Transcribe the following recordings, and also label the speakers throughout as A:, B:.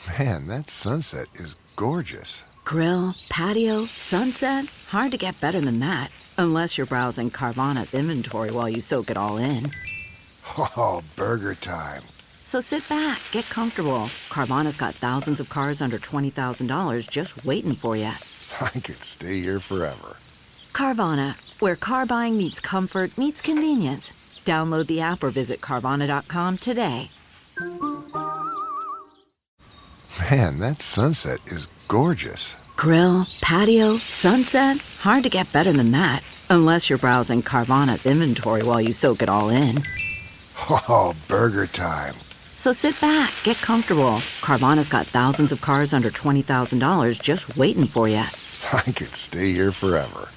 A: Man, that sunset is gorgeous.
B: Grill, patio, sunset. Hard to get better than that. Unless you're browsing Carvana's inventory while you soak it all in.
A: Oh, burger time.
B: So sit back, get comfortable. Carvana's got thousands of cars under $20,000 just waiting for you.
A: I could stay here forever.
B: Carvana, where car buying meets comfort, meets convenience. Download the app or visit Carvana.com today.
A: Man, that sunset is gorgeous.
B: Grill, patio, sunset. Hard to get better than that. Unless you're browsing Carvana's inventory while you soak it all in.
A: Oh, burger time.
B: So sit back, get comfortable. Carvana's got thousands of cars under $20,000 just waiting for you.
A: I could stay here forever.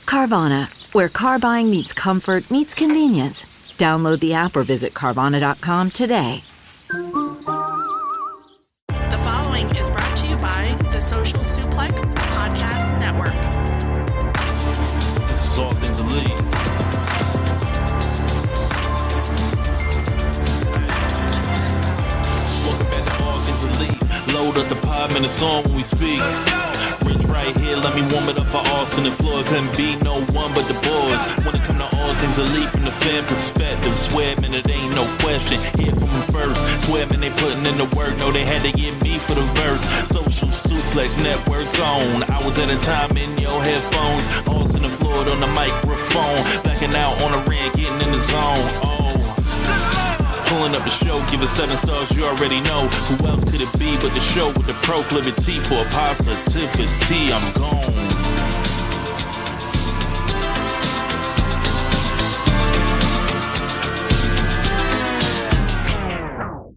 B: Carvana, where car buying meets comfort, meets convenience. Download the app or visit Carvana.com today.
C: The following is brought to you by the Social Suplex Podcast Network.
D: This is All Things Elite. Welcome back to All Things Elite. Load up the pod, man, it's on when we speak. Rich right here, let me warm it up for Austin and Floyd. Couldn't be no one but the boys. When it come to All Things Elite from the fan perspective, swear, man, it ain't no question. Hear from them first. Swear, man, they putting in the work. No, they had to get me for the verse. Social Suplex Network's on. Hours at a time in your headphones. Austin and Floyd on the microphone. Backing out on the rant, getting in the zone. Oh. Pulling up the show, give it 7 stars, you already know. Who else could it be but the show with the proclivity for positivity? I'm gone.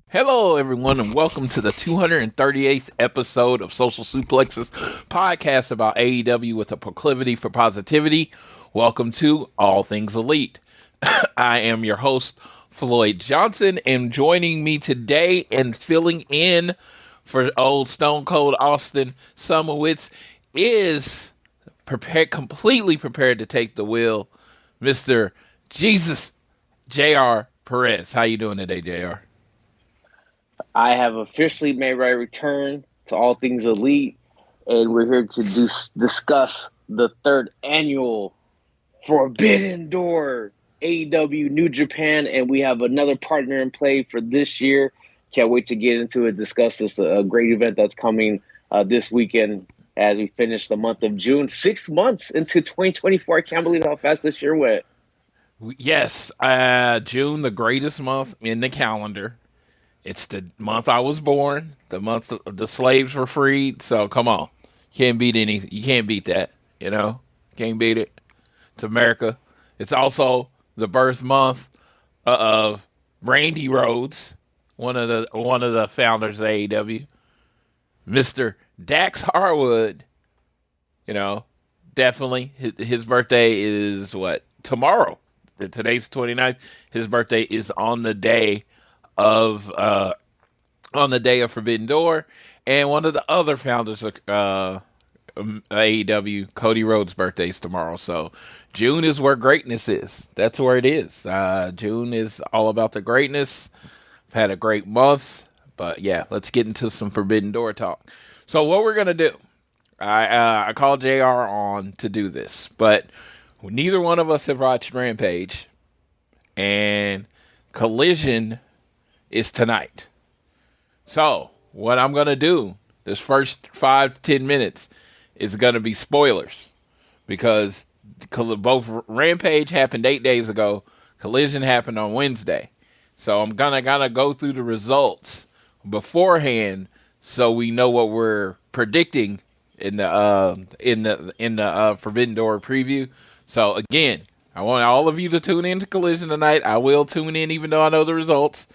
E: Hello, everyone, and welcome to the 238th episode of Social Suplex's podcast about AEW with a proclivity for positivity. Welcome to All Things Elite. I am your host, Floyd Johnson, and joining me today and filling in for old Stone Cold Austin Sumowitz is completely prepared to take the wheel, Mr. Jesus J.R. Perez. How you doing today, J.R.?
F: I have officially made my return to All Things Elite, and we're here to discuss the third annual Forbidden Door AEW New Japan, and we have another partner in play for this year. Can't wait to get into it, discuss this, a great event that's coming this weekend as we finish the month of June. 6 months into 2024. I can't believe how fast this year went.
E: Yes, June, the greatest month in the calendar. It's the month I was born, the month the slaves were freed. So come on, you can't beat that. You know, can't beat it. It's America. It's also the birth month of Randy Rhodes, one of the founders of AEW, Mr. Dax Harwood. You know, definitely his birthday is tomorrow. Today's 29th. His birthday is on the day of Forbidden Door, and one of the other founders of AEW, Cody Rhodes' birthday is tomorrow. So June is where greatness is. That's where it is. June is all about the greatness. I've had a great month, but yeah, let's get into some Forbidden Door talk. So what we're gonna do, I called JR on to do this, but neither one of us have watched Rampage, and Collision is tonight. So what I'm gonna do this first 5 to 10 minutes is gonna be spoilers, because both Rampage happened 8 days ago, Collision happened on Wednesday. So I'm gonna go through the results beforehand so we know what we're predicting in the Forbidden Door preview. So again, I want all of you to tune in to Collision tonight. I will tune in even though I know the results.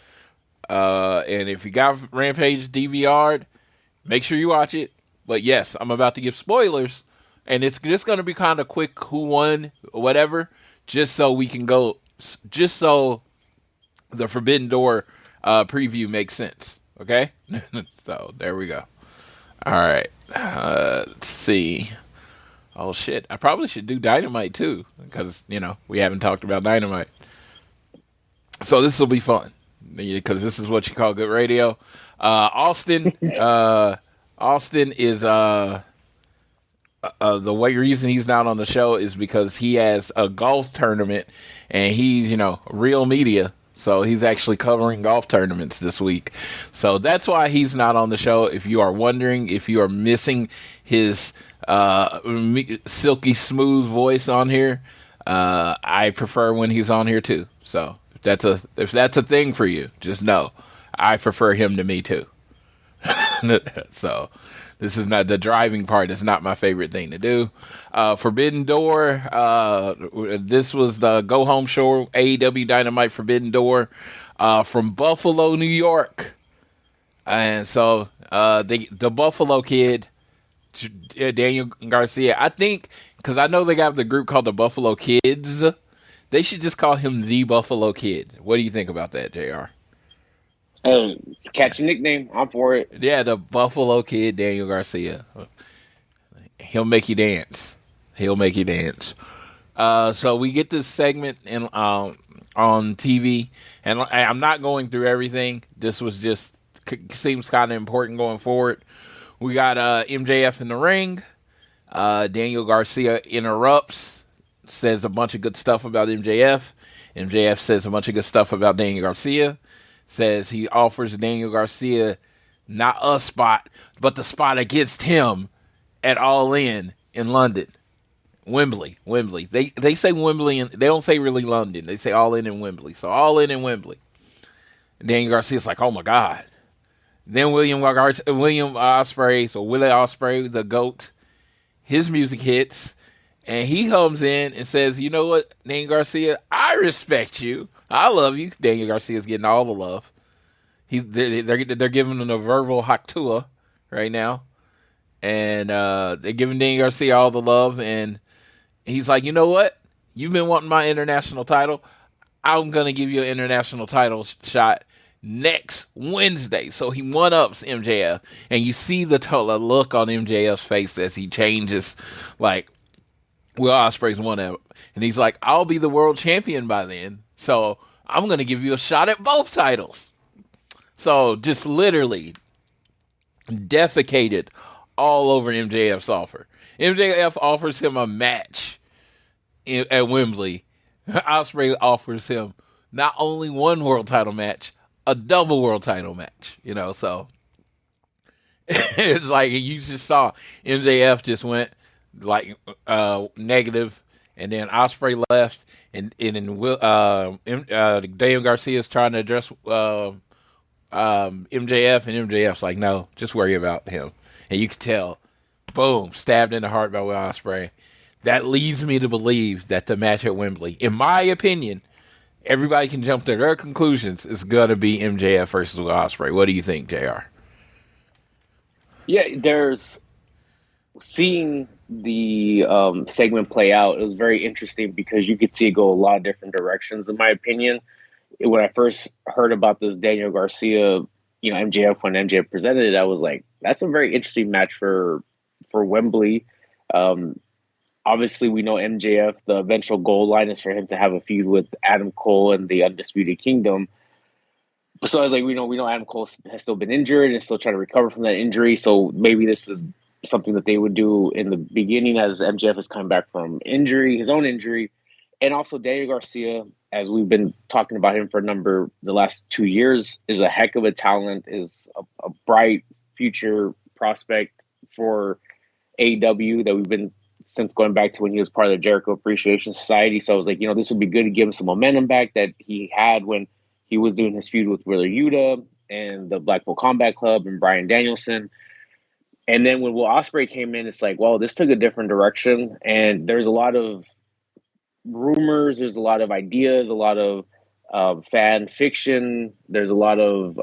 E: And if you got Rampage DVR'd, make sure you watch it. But yes, I'm about to give spoilers, and it's just going to be kind of quick, who won, whatever, just so the Forbidden Door preview makes sense. Okay? So there we go. All right. Let's see. Oh shit! I probably should do Dynamite too, because we haven't talked about Dynamite. So this will be fun. because this is what you call good radio. Austin is the reason he's not on the show is because he has a golf tournament, and he's real media. So he's actually covering golf tournaments this week. So that's why he's not on the show. If you are wondering, if you are missing his silky smooth voice on here, I prefer when he's on here too. So if that's a thing for you, just know I prefer him to me too. So this is not the driving part. It's not my favorite thing to do. Forbidden Door. This was the go home show. AEW Dynamite Forbidden Door from Buffalo, New York. And so the Buffalo Kid, Daniel Garcia. I think because I know they got the group called the Buffalo Kids. They should just call him the Buffalo Kid. What do you think about that, JR?
F: It's a catchy nickname. I'm for it.
E: Yeah, the Buffalo Kid, Daniel Garcia. He'll make you dance. So we get this segment on TV, and I'm not going through everything. This was just seems kind of important going forward. We got MJF in the ring. Daniel Garcia interrupts, says a bunch of good stuff about MJF. MJF says a bunch of good stuff about Daniel Garcia. Says he offers Daniel Garcia not a spot, but the spot against him at All In London. Wembley. They say Wembley, and they don't say really London. They say All In Wembley. So All In Wembley. And Daniel Garcia's like, oh my God. Then William Ospreay, so Willie Ospreay, the GOAT, his music hits, and he comes in and says, you know what, Daniel Garcia, I respect you. I love you. Daniel Garcia's getting all the love. They're giving him a verbal haktua right now. And they're giving Daniel Garcia all the love. And he's like, you know what? You've been wanting my international title. I'm going to give you an international title shot next Wednesday. So he one-ups MJF. And you see the look on MJF's face as he changes. Like, Will Ospreay's one-up. And he's like, I'll be the world champion by then. So I'm going to give you a shot at both titles. So just literally defecated all over MJF's offer. MJF offers him a match at Wembley. Ospreay offers him not only one world title match, a double world title match. So it's like you just saw MJF just went like negative, and then Ospreay left. And then Daniel Garcia's trying to address MJF, and MJF's like, no, just worry about him. And you can tell, boom, stabbed in the heart by Will Ospreay. That leads me to believe that the match at Wembley, in my opinion, everybody can jump to their conclusions, is going to be MJF versus Will Ospreay. What do you think, JR?
F: Yeah, seeing the segment play out, it was very interesting because you could see it go a lot of different directions, in my opinion. When I first heard about this Daniel Garcia, MJF, when MJF presented it, I was like, that's a very interesting match for Wembley. Obviously, we know MJF, the eventual goal line is for him to have a feud with Adam Cole and the Undisputed Kingdom. So I was like, we know Adam Cole has still been injured and is still trying to recover from that injury. So maybe this is something that they would do in the beginning as MJF is coming back from his own injury. And also Daniel Garcia, as we've been talking about him for the last 2 years, is a heck of a talent, is a bright future prospect for AEW that we've been since going back to when he was part of the Jericho Appreciation Society. So I was like, this would be good to give him some momentum back that he had when he was doing his feud with Wheeler Yuta and the Blackpool Combat Club and Bryan Danielson. And then when Will Ospreay came in, it's like, well, this took a different direction. And there's a lot of rumors, there's a lot of ideas, a lot of fan fiction. There's a lot of,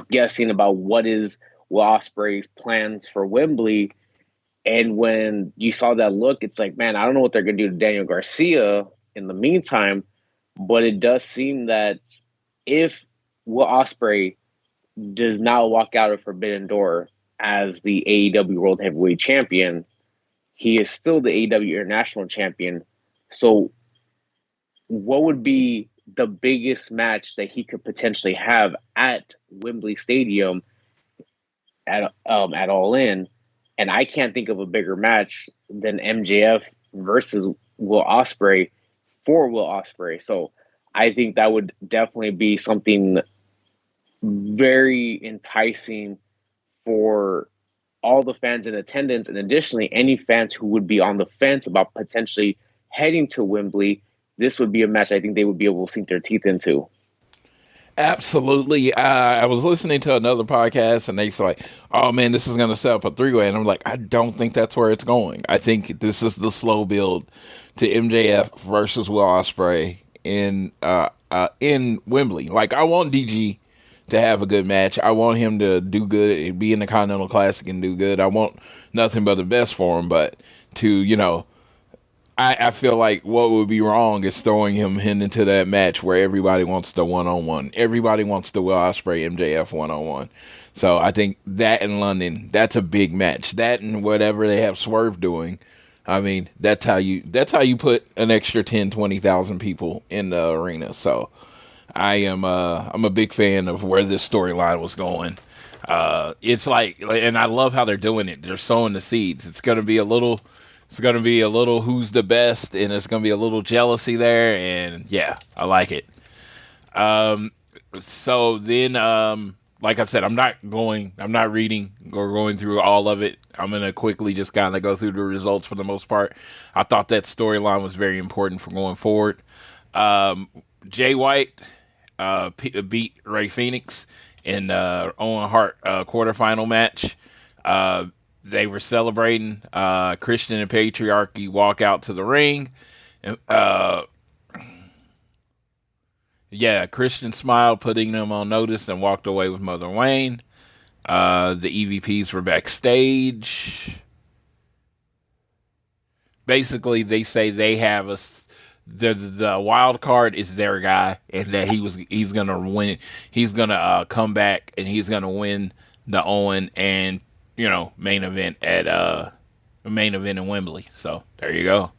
F: guessing about what is Will Ospreay's plans for Wembley. And when you saw that look, it's like, man, I don't know what they're going to do to Daniel Garcia in the meantime. But it does seem that if Will Ospreay does not walk out of Forbidden Door as the AEW World Heavyweight Champion, he is still the AEW International Champion. So what would be the biggest match that he could potentially have at Wembley Stadium at All In, and I can't think of a bigger match than MJF versus Will Ospreay for Will Ospreay. So I think that would definitely be something very enticing for all the fans in attendance, and additionally any fans who would be on the fence about potentially heading to Wembley. This would be a match I think they would be able to sink their teeth into.
E: Absolutely. I was listening to another podcast, and they say, like, oh, man, this is going to set up a three-way. And I'm like, I don't think that's where it's going. I think this is the slow build to MJF versus Will Ospreay in Wembley. Like, I want DG to have a good match. I want him to do good, be in the Continental Classic and do good. I want nothing but the best for him. But to, I feel like what would be wrong is throwing him into that match where everybody wants the one-on-one. Everybody wants the Will Ospreay MJF one-on-one. So I think that in London, that's a big match. That and whatever they have Swerve doing. I mean, that's how you put an extra 10, 20,000 people in the arena. So I'm a big fan of where this storyline was going. It's like, and I love how they're doing it. They're sowing the seeds. It's going to be a little who's the best, and it's going to be a little jealousy there, and yeah, I like it. So then, like I said, I'm not reading or going through all of it. I'm going to quickly just kind of go through the results for the most part. I thought that storyline was very important for going forward. Jay White beat Ray Phoenix in Owen Hart quarterfinal match. They were celebrating. Christian and Patriarchy walk out to the ring. Christian smiled, putting them on notice, and walked away with Mother Wayne. The EVPs were backstage. Basically, they say they have the wild card is their guy, and that he's gonna win. He's gonna come back, and he's gonna win the Owen and main event in Wembley. So there you go.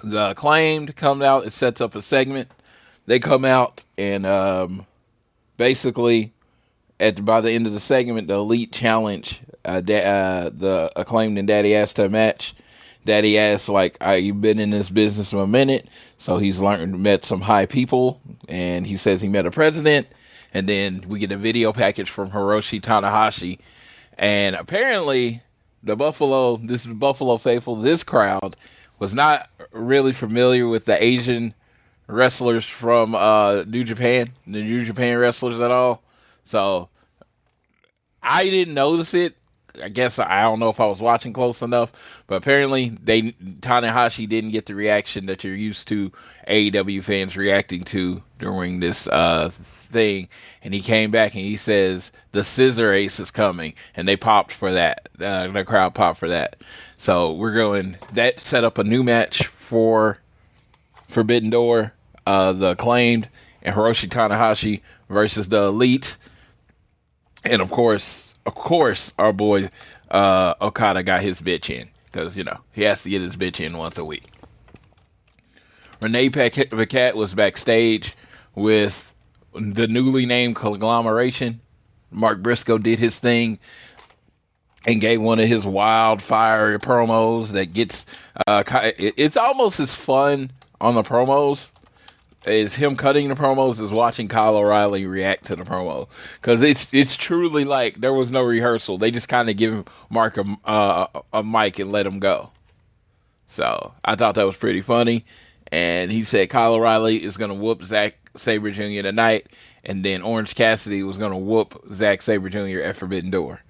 E: The Acclaimed come out. It sets up a segment. They come out and basically by the end of the segment, the Elite challenge the Acclaimed and Daddy Ass to a match. Daddy Ass you've been in this business for a minute, so he's met some high people, and he says he met a president. And then we get a video package from Hiroshi Tanahashi. And apparently, the Buffalo faithful, this crowd, was not really familiar with the Asian wrestlers from New Japan, the New Japan wrestlers at all. So, I didn't notice it. I guess I don't know if I was watching close enough, but apparently Tanahashi didn't get the reaction that you're used to AEW fans reacting to during this thing, and he came back and he says the Scissor Ace is coming, and they popped for that. The crowd popped for that. So that set up a new match for Forbidden Door, the Acclaimed and Hiroshi Tanahashi versus the Elite, and of course, our boy Okada got his bitch in, because he has to get his bitch in once a week. Renee Paquette was backstage with the newly named conglomeration. Mark Briscoe did his thing and gave one of his wildfire promos that gets it's almost as fun on the promos as him cutting the promos as watching Kyle O'Reilly react to the promo, because it's truly like there was no rehearsal. They just kind of give Mark a mic and let him go. So I thought that was pretty funny. And he said Kyle O'Reilly is going to whoop Zack Sabre Jr. tonight, and then Orange Cassidy was going to whoop Zack Sabre Jr. at Forbidden Door.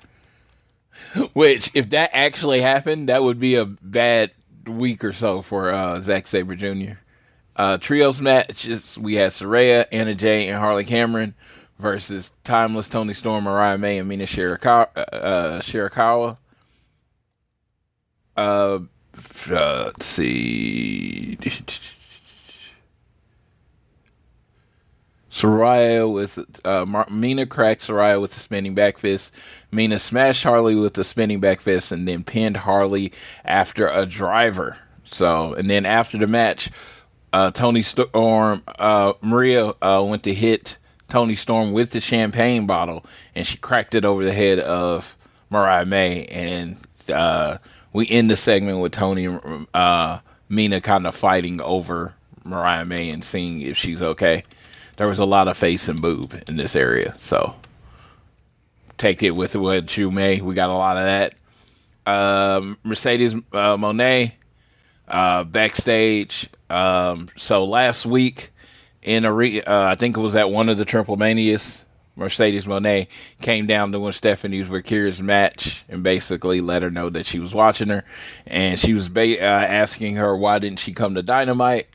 E: Which, if that actually happened, that would be a bad week or so for Zack Sabre Jr. Trios matches, we had Saraya, Anna Jay, and Harley Cameron versus Timeless, Toni Storm, Mariah May, and Mina Shirakawa. Let's see. Saraya with Mina cracked Saraya with the spinning back fist. Mina smashed Harley with the spinning back fist and then pinned Harley after a driver. So, and then after the match, Tony Storm, Maria went to hit Tony Storm with the champagne bottle, and she cracked it over the head of Mariah May. And we end the segment with Tony and Mina kind of fighting over Mariah May and seeing if she's okay. There was a lot of face and boob in this area, so take it with what you may. We got a lot of that. Mercedes Moné backstage. So last week in I think it was at one of the Triple Manias, Mercedes Moné came down to Stephanie's Valkyria's match and basically let her know that she was watching her, and she was asking her why didn't she come to Dynamite.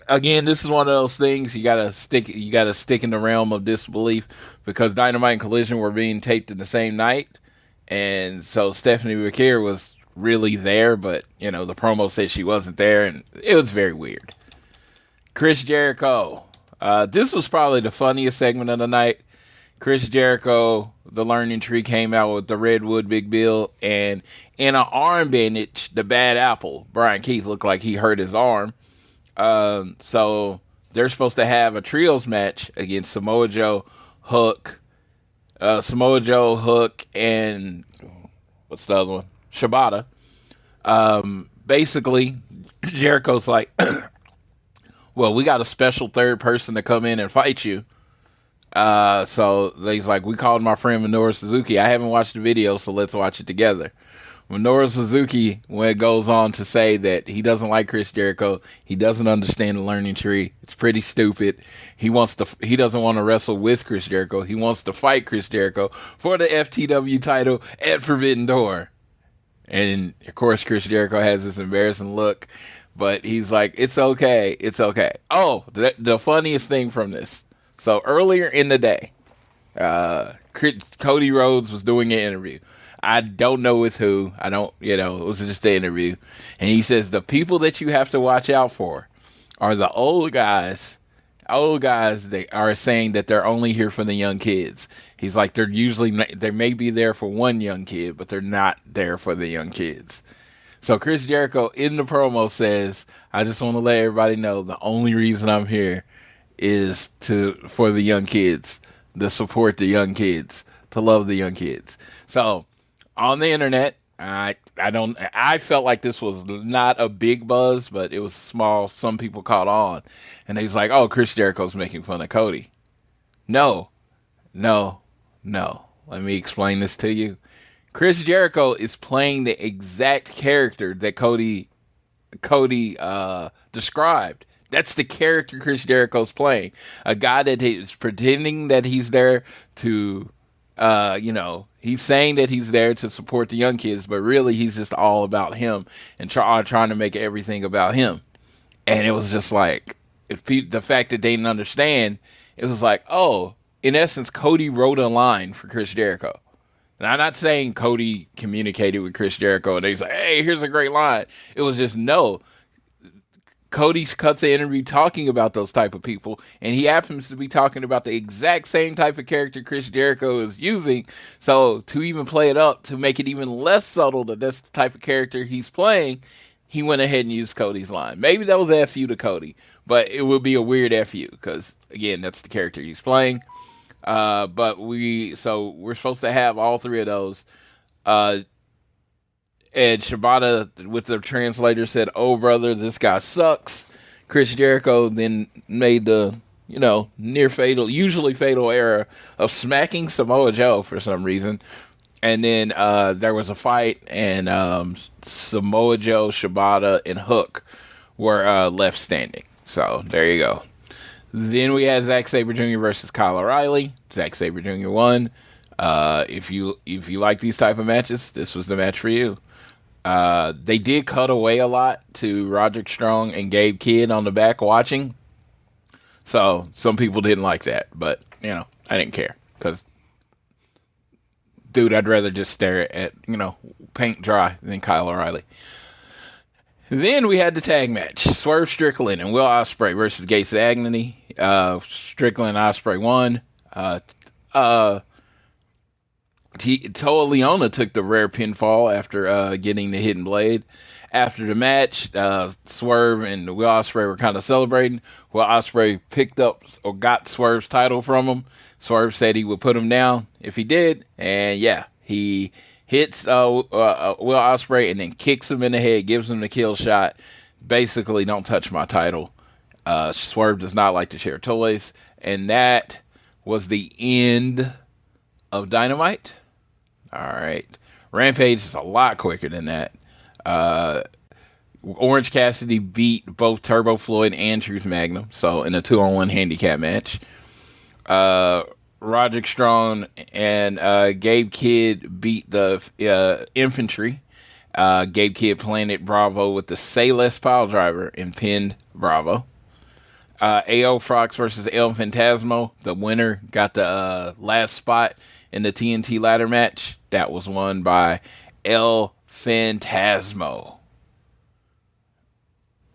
E: Again, this is one of those things you gotta stick in the realm of disbelief, because Dynamite and Collision were being taped in the same night, and so Stephanie Valkyria was really there, but the promo said she wasn't there, and it was very weird. Chris Jericho, this was probably the funniest segment of the night. Chris Jericho, the Learning Tree, came out with the Redwood Big Bill, and in an arm bandage, the Bad Apple, Brian Keith, looked like he hurt his arm. So they're supposed to have a trios match against Samoa Joe, Hook, and what's the other one? Shibata. Basically, Jericho's like, well, we got a special third person to come in and fight you. So he's like, we called my friend Minoru Suzuki. I haven't watched the video, so let's watch it together. Minoru Suzuki goes on to say that he doesn't like Chris Jericho. He doesn't understand the Learning Tree. It's pretty stupid. He doesn't want to wrestle with Chris Jericho. He wants to fight Chris Jericho for the FTW title at Forbidden Door. And of course, Chris Jericho has this embarrassing look, but he's like, it's okay. It's okay. Oh, the funniest thing from this. So earlier in the day, Cody Rhodes was doing an interview. I don't know with who. It was just an interview. And he says, the people that you have to watch out for are the old guys. Old guys, they are saying that they're only here for the young kids. He's like, they may be there for one young kid, but they're not there for the young kids. So Chris Jericho in the promo says, I just want to let everybody know the only reason I'm here is for the young kids, to support the young kids, to love the young kids. So on the internet, I felt like this was not a big buzz, but it was small. Some people caught on, and he's like, oh, Chris Jericho's making fun of Cody. No. Let me explain this to you. Chris Jericho is playing the exact character that Cody described. That's the character Chris Jericho's playing. A guy that is pretending that he's there to, he's saying that he's there to support the young kids, but really he's just all about him and trying to make everything about him. And it was just like, the fact that they didn't understand, it was like, oh, in essence, Cody wrote a line for Chris Jericho. And I'm not saying Cody communicated with Chris Jericho and he's like, hey, here's a great line. It was just, no. Cody cuts the interview talking about those type of people, and he happens to be talking about the exact same type of character Chris Jericho is using. So to even play it up, to make it even less subtle that that's the type of character he's playing, he went ahead and used Cody's line. Maybe that was a FU to Cody, but it would be a weird FU because, again, that's the character he's playing. But we're supposed to have all three of those. And Shibata, with the translator, said, oh, brother, this guy sucks. Chris Jericho then made the, near fatal, usually fatal error of smacking Samoa Joe for some reason. And then there was a fight, and Samoa Joe, Shibata, and Hook were left standing. So there you go. Then we had Zack Sabre Jr. versus Kyle O'Reilly. Zack Sabre Jr. won. If you like these type of matches, this was the match for you. They did cut away a lot to Roderick Strong and Gabe Kidd on the back watching. So some people didn't like that, but I didn't care because, dude, I'd rather just stare at paint dry than Kyle O'Reilly. Then we had the tag match: Swerve Strickland and Will Ospreay versus Gates Agnew. Strickland and Ospreay won. Toa Leona took the rare pinfall after getting the hidden blade. After the match, Swerve and Will Ospreay were kind of celebrating. Will Ospreay picked up or got Swerve's title from him. Swerve said he would put him down if he did, and yeah, he hits Will Ospreay and then kicks him in the head, gives him the kill shot. Basically, don't touch my title. Swerve does not like to share toys, and that was the end of Dynamite. All right, Rampage is a lot quicker than that. Orange Cassidy beat both Turbo Floyd and Truth Magnum, so in a 2-on-1 handicap match. Roderick Strong and Gabe Kidd beat the Infantry. Gabe Kidd planted Bravo with the Say Less pile driver and pinned Bravo. AO Fox versus El Phantasmo. The winner got the last spot in the TNT ladder match. That was won by El Phantasmo.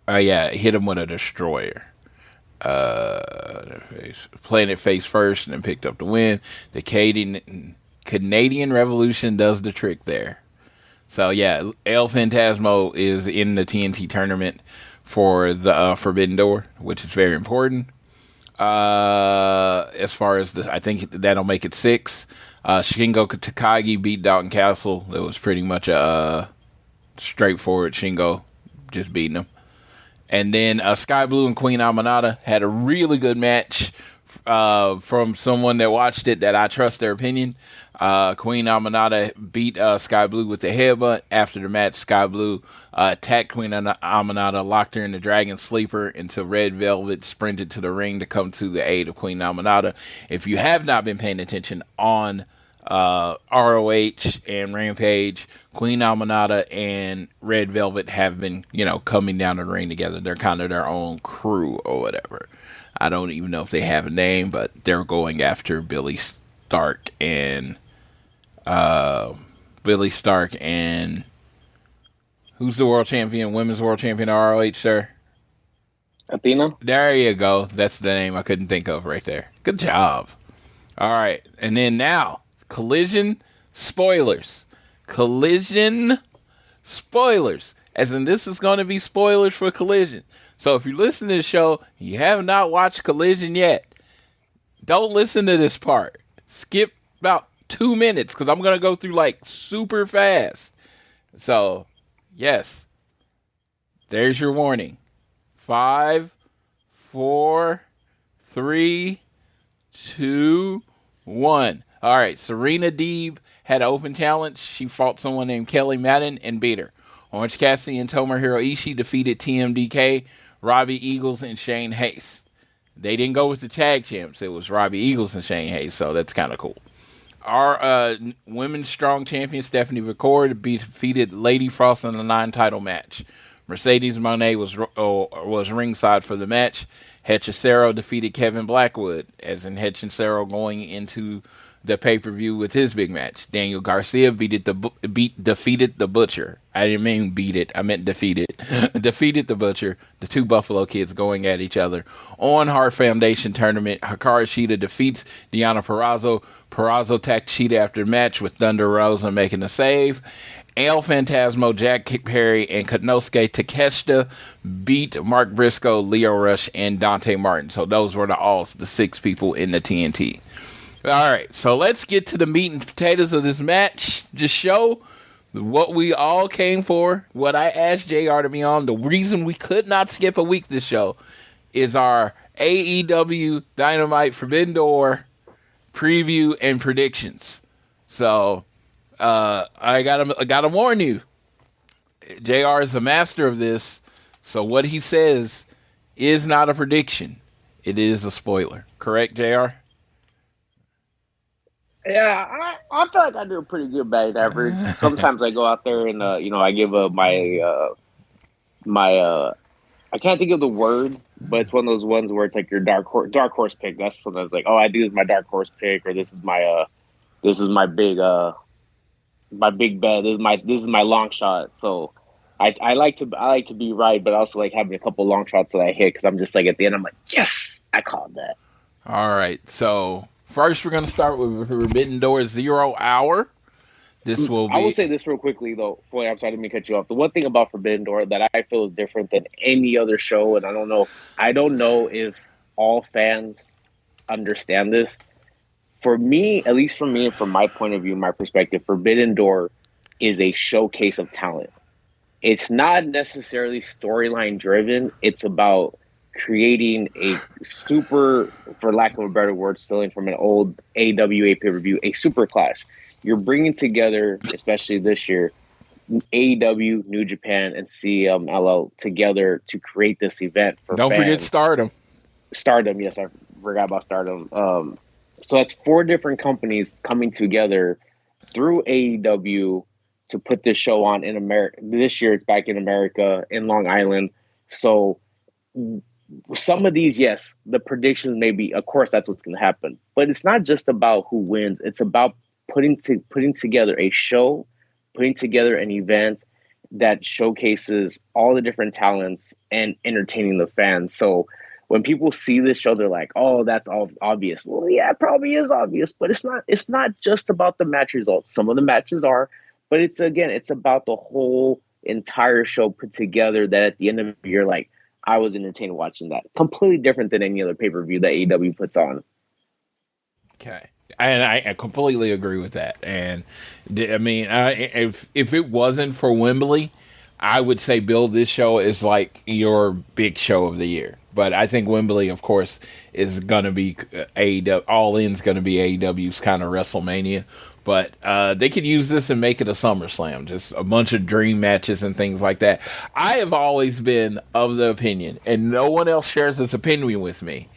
E: Hit him with a destroyer. Planet face first and then picked up the win. The Canadian Revolution does the trick there. So yeah, El Phantasmo is in the TNT tournament for the Forbidden Door, which is very important. As far as this, I think that'll make it 6. Shingo Takagi beat Dalton Castle. It was pretty much a straightforward Shingo just beating him. And then Sky Blue and Queen Aminata had a really good match from someone that watched it that I trust their opinion. Queen Aminata beat Sky Blue with the headbutt. After the match, Sky Blue attacked Queen Aminata, locked her in the Dragon Sleeper until Red Velvet sprinted to the ring to come to the aid of Queen Aminata. If you have not been paying attention on ROH and Rampage, Queen Aminata and Red Velvet have been, coming down the ring together. They're kind of their own crew or whatever. I don't even know if they have a name, but they're going after Billy Stark and who's the world champion, women's world champion of ROH, sir?
F: Athena?
E: There you go. That's the name I couldn't think of right there. Good job. All right. And then now, Collision spoilers. Collision spoilers. As in, this is going to be spoilers for Collision. So if you listen to the show, you have not watched Collision yet, don't listen to this part. Skip about 2 minutes because I'm going to go through super fast. So, yes. There's your warning. 5, 4, 3, 2, 1. All right, Serena Deeb had an open challenge. She fought someone named Kelly Madden and beat her. Orange Cassidy and Tomohiro Ishii defeated TMDK, Robbie Eagles, and Shane Hayes. They didn't go with the tag champs. It was Robbie Eagles and Shane Hayes, so that's kind of cool. Our women's strong champion, Stephanie McCord, defeated Lady Frost in a 9-title match. Mercedes Moné was ringside for the match. Hechicero defeated Kevin Blackwood, as in Hechicero going into the pay-per-view with his big match. Daniel Garcia defeated the Butcher. I didn't mean beat it. I meant defeated. Defeated the Butcher. The two Buffalo Kids going at each other. On Hart Foundation tournament, Hikaru Shida defeats Deonna Purrazzo. Purrazzo attacked Shida after the match with Thunder Rosa making a save. El Phantasmo, Jack Perry, and Konosuke Takeshita beat Mark Briscoe, Leo Rush, and Dante Martin. So those were the 6 people in the TNT. All right, so let's get to the meat and potatoes of this match. Just show what we all came for, what I asked JR to be on. The reason we could not skip a week this show is our AEW Dynamite Forbidden Door preview and predictions. So I gotta warn you, JR is the master of this. So what he says is not a prediction; it is a spoiler. Correct, JR?
F: Yeah, I feel like I do a pretty good batting average. Sometimes I go out there and I give my I can't think of the word, but it's one of those ones where it's like your dark horse pick. That's sometimes like, I do is my dark horse pick, or this is my big bet. This is my long shot. So I like to be right, but I also like having a couple long shots that I hit because I'm just like at the end I'm like, yes, I called that. All
E: right, so first we're gonna start with Forbidden Door 0 Hour. This will be.
F: I will say this real quickly, though. Boy, I'm sorry, I didn't mean to cut you off. The one thing about Forbidden Door that I feel is different than any other show, and I don't know if all fans understand this. For me, at least for me, and from my point of view, my perspective, Forbidden Door is a showcase of talent. It's not necessarily storyline driven. It's about creating a super, for lack of a better word, stealing from an old AWA pay-per-view, a super clash. You're bringing together, especially this year, AEW, New Japan, and CMLL together to create this event for
E: Don't
F: fans.
E: forget Stardom.
F: Stardom, yes, I forgot about Stardom. So that's 4 different companies coming together through AEW to put this show on in America. This year it's back in America, in Long Island. So some of these, yes, the predictions may be, of course, that's what's going to happen. But it's not just about who wins. It's about putting together a show, putting together an event that showcases all the different talents and entertaining the fans. So when people see this show, they're like, "Oh, that's all obvious." Well, yeah, it probably is obvious, but it's not. It's not just about the match results. Some of the matches are, but it's about the whole entire show put together. That at the end of the year, like, I was entertained watching that. Completely different than any other pay-per-view that AEW puts on.
E: Okay. And I completely agree with that. And I mean, if it wasn't for Wembley, I would say build this show as like your big show of the year. But I think Wembley, of course, is going to be AEW. All In's going to be AEW's kind of WrestleMania. But they could use this and make it a SummerSlam. Just a bunch of dream matches and things like that. I have always been of the opinion, and no one else shares this opinion with me,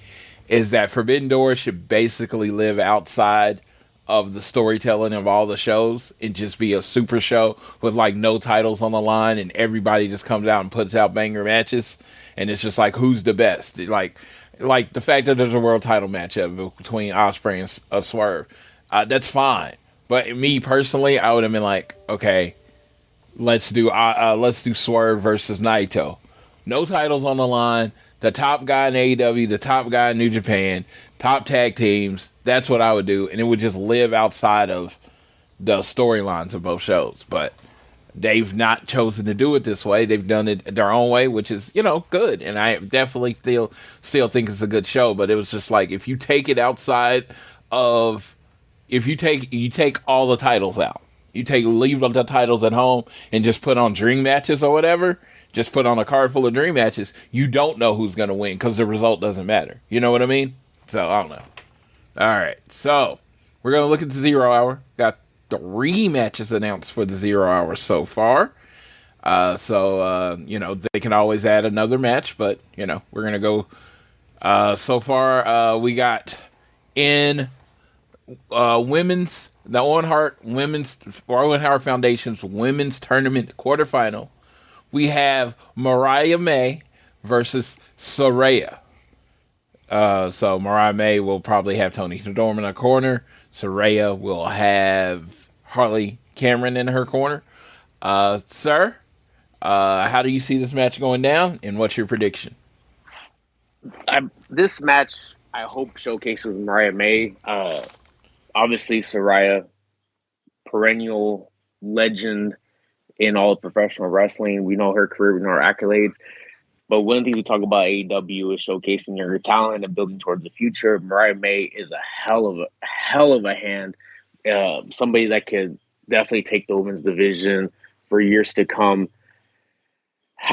E: is that Forbidden Door should basically live outside of the storytelling of all the shows and just be a super show with like no titles on the line and everybody just comes out and puts out banger matches and it's just like who's the best. Like the fact that there's a world title matchup between Ospreay and Swerve, that's fine. But me personally, I would have been like, okay, let's do Swerve versus Naito. No titles on the line. The top guy in AEW, the top guy in New Japan, top tag teams. That's what I would do. And it would just live outside of the storylines of both shows. But they've not chosen to do it this way. They've done it their own way, which is, good. And I definitely still think it's a good show. But it was just like, if you take it outside of, if you take all the titles out, leave the titles at home and just put on dream matches or whatever, just put on a card full of dream matches, you don't know who's going to win because the result doesn't matter. You know what I mean? So, I don't know. All right. So, we're going to look at the 0 Hour. Got 3 matches announced for the 0 Hour so far. They can always add another match, but, we're going to go. So far, we got in women's, the Owen Hart Foundation's women's tournament quarterfinal. We have Mariah May versus Saraya. So Mariah May will probably have Tony Storm in her corner. Saraya will have Harley Cameron in her corner. Sir, how do you see this match going down, and what's your prediction?
F: This match, I hope, showcases Mariah May. Obviously, Saraya, perennial legend in all of professional wrestling. We know her career, we know her accolades. But one thing we talk about AEW is showcasing her talent and building towards the future. Mariah May is a hell of a hand. Somebody that could definitely take the women's division for years to come.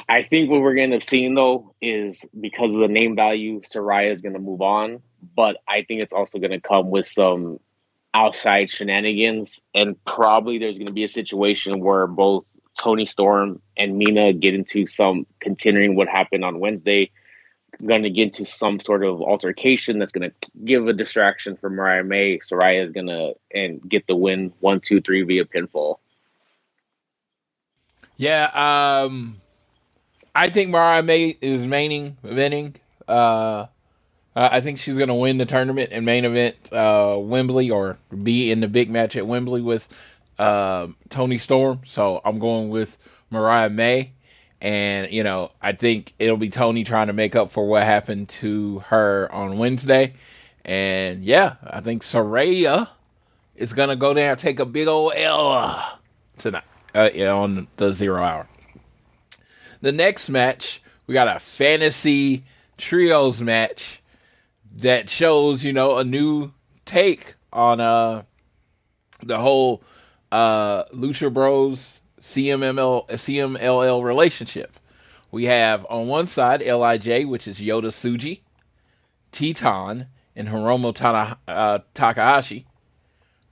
F: I think what we're going to end up seeing, though, is because of the name value, Saraya is going to move on. But I think it's also going to come with some outside shenanigans. And probably there's going to be a situation where both Tony Storm and Mina get into some, continuing what happened on Wednesday, going to get into some sort of altercation that's going to give a distraction for Mariah May. Saraya is going to get the win 1, 2, 3 via pinfall.
E: Yeah, I think Mariah May is winning. I think she's going to win the tournament and main event Wembley, or be in the big match at Wembley with Tony Storm. So I'm going with Mariah May. And, I think it'll be Tony trying to make up for what happened to her on Wednesday. And, yeah, I think Saraya is going to go down and take a big old L tonight on the 0 Hour. The next match, we got a fantasy trios match that shows, a new take on the whole Lucha Bros CMLL relationship. We have on one side LIJ, which is Yota Tsuji, Titan, and Hiromu Takahashi,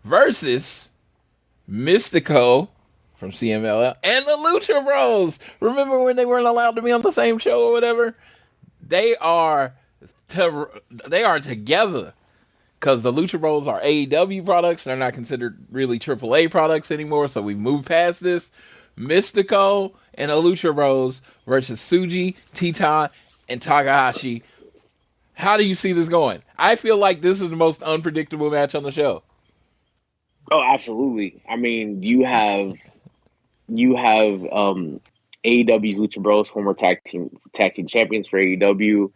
E: versus Mystico from CMLL and the Lucha Bros. Remember when they weren't allowed to be on the same show or whatever? They are together because the Lucha Bros are AEW products. They're not considered really AAA products anymore, so we moved past this. Mystico and the Lucha Bros versus Tsuji, Titan, and Takahashi. How do you see this going? I feel like this is the most unpredictable match on the show.
F: Oh, absolutely. I mean, you have AEW's Lucha Bros, former tag team champions for AEW,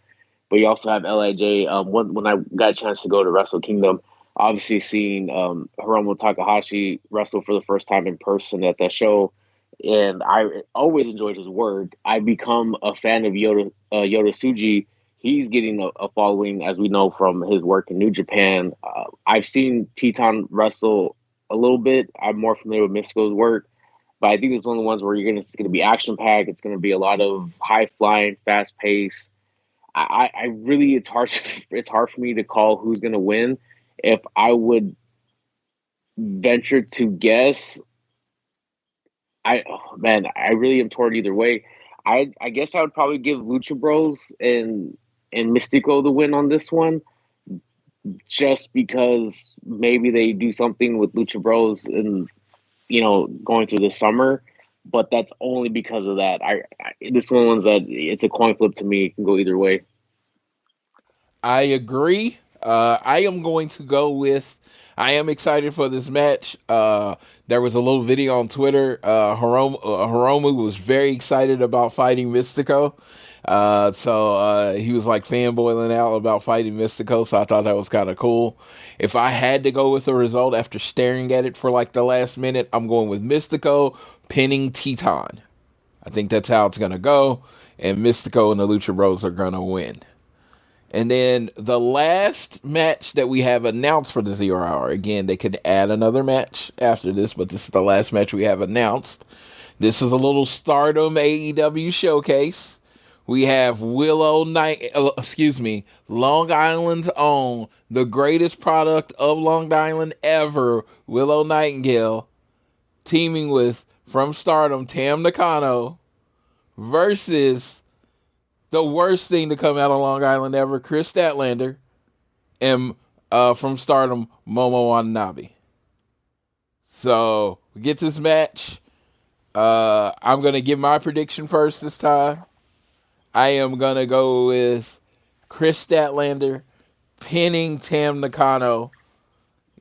F: but you also have LIJ. When I got a chance to go to Wrestle Kingdom, obviously seeing Hiromu Takahashi wrestle for the first time in person at that show, and I always enjoyed his work. I become a fan of Yota Tsuji. He's getting a following, as we know from his work in New Japan. I've seen Titan wrestle a little bit. I'm more familiar with Mystico's work, but I think it's one of the ones where it's going to be action packed. It's going to be a lot of high flying, fast pace. I really, it's hard for me to call who's going to win. If I would venture to guess, I really am torn either way. I guess I would probably give Lucha Bros and Mystico the win on this one, just because maybe they do something with Lucha Bros and going through the summer. But that's only because of that. This one was that it's a coin flip to me. It can go either way.
E: I agree. I am going to go with. I am excited for this match. There was a little video on Twitter. Hiromu was very excited about fighting Mystico. So he was like fanboiling out about fighting Mystico. So I thought that was kind of cool. If I had to go with the result after staring at it for like the last minute, I'm going with Mystico pinning Titan. I think that's how it's going to go. And Mystico and the Lucha Bros are going to win. And then the last match that we have announced for the 0 Hour. Again, they could add another match after this, but this is the last match we have announced. This is a little Stardom AEW showcase. We have Long Island's own, the greatest product of Long Island ever, Willow Nightingale, teaming with, from Stardom, Tam Nakano, versus the worst thing to come out of Long Island ever, Chris Statlander, and from Stardom, Momo Watanabe. So, we get this match. I'm going to give my prediction first this time. I am going to go with Chris Statlander pinning Tam Nakano,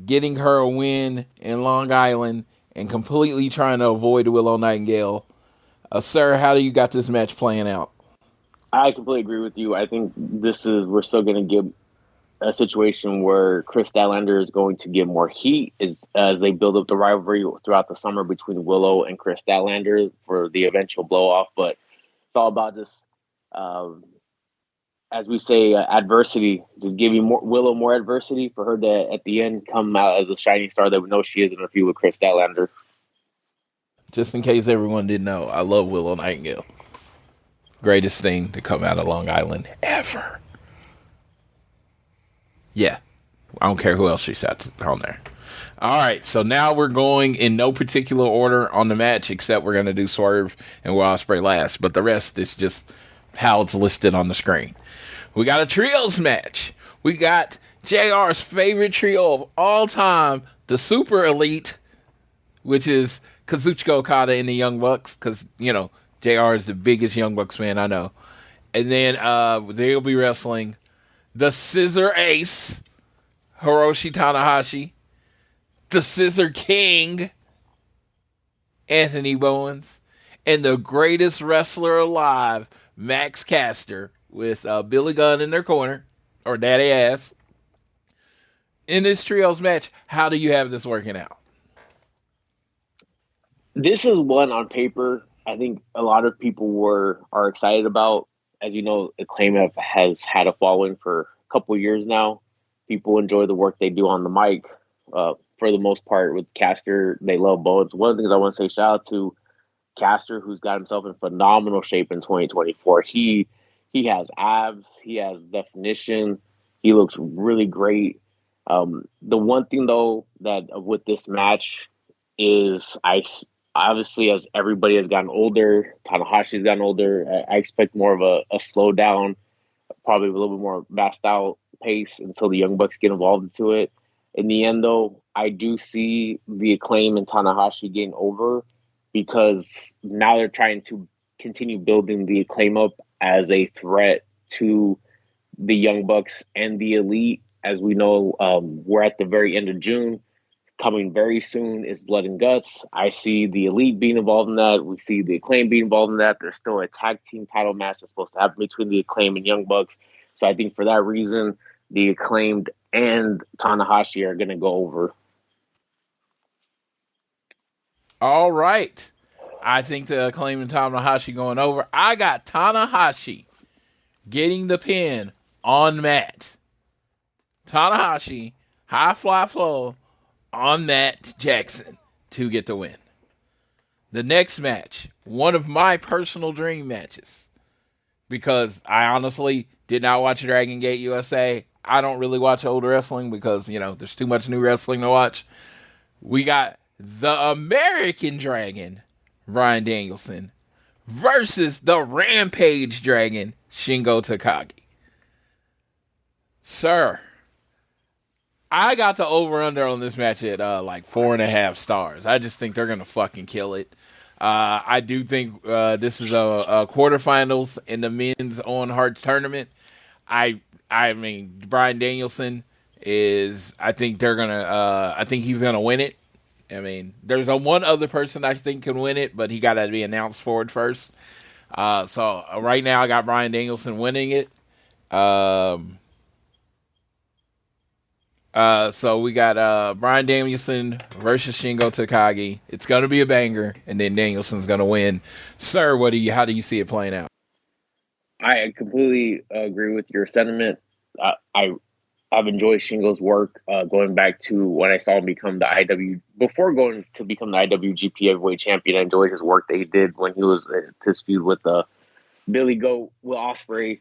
E: getting her a win in Long Island, and completely trying to avoid Willow Nightingale. Sir, how do you got this match playing out?
F: I completely agree with you. I think we're still going to get a situation where Chris Statlander is going to get more heat as they build up the rivalry throughout the summer between Willow and Chris Statlander for the eventual blow off. But it's all about just, as we say, adversity. Just giving Willow more adversity for her to, at the end, come out as a shining star that we know she is in a feud with Chris Statlander.
E: Just in case everyone didn't know, I love Willow Nightingale. Greatest thing to come out of Long Island ever. Yeah. I don't care who else she's on there. All right, so now we're going in no particular order on the match, except we're going to do Swerve and Will Ospreay last. But the rest is just how it's listed on the screen. We got a trios match. We got JR's favorite trio of all time, the Super Elite, which is Kazuchika Okada and the Young Bucks, because, JR is the biggest Young Bucks fan I know. And then they'll be wrestling the Scissor Ace, Hiroshi Tanahashi, the Scissor King, Anthony Bowens, and the greatest wrestler alive, Max Caster, with Billy Gunn in their corner, or Daddy Ass. in this trios match, how do you have this working out?
F: This is one on paper I think a lot of people are excited about. As you know, Acclaim has had a following for a couple of years now. People enjoy the work they do on the mic. For the most part, with Caster, they love both. One of the things I want to say, shout out to Caster, who's got himself in phenomenal shape in 2024. He has abs, he has definition, he looks really great. The one thing though that with this match is obviously as everybody has gotten older, Tanahashi's gotten older. I expect more of a slow down, probably a little bit more massed out pace until the Young Bucks get involved into it. In the end, though, I do see the Acclaim and Tanahashi getting over because now they're trying to continue building the Acclaim up as a threat to the Young Bucks and the Elite. As we know, we're at the very end of June. Coming very soon is Blood and Guts. I see the Elite being involved in that. We see the Acclaim being involved in that. There's still a tag team title match that's supposed to happen between the Acclaim and Young Bucks. So I think for that reason, the Acclaimed and Tanahashi are going to go over.
E: All right. I think the Acclaim and Tanahashi going over. I got Tanahashi getting the pin on Matt. Tanahashi, high fly flow on Matt Jackson to get the win. The next match, one of my personal dream matches, because I honestly did not watch Dragon Gate USA. I don't really watch old wrestling because, there's too much new wrestling to watch. We got the American Dragon, Bryan Danielson, versus the Rampage Dragon, Shingo Takagi. Sir, I got the over-under on this match at 4.5 stars. I just think they're going to fucking kill it. I do think this is a quarterfinals in the men's Owen Hart's tournament. I mean, Bryan Danielson is, I think he's going to win it. I mean, there's one other person I think can win it, but he got to be announced for it first. So right now I got Bryan Danielson winning it. So we got Bryan Danielson versus Shingo Takagi. It's going to be a banger, and then Danielson's going to win. Sir, how do you see it playing out?
F: I completely agree with your sentiment. I've enjoyed Shingo's work going back to when I saw him become before going to become the IWGP Heavyweight Champion. I enjoyed his work that he did when he was his feud with Billy Goat, Will Ospreay.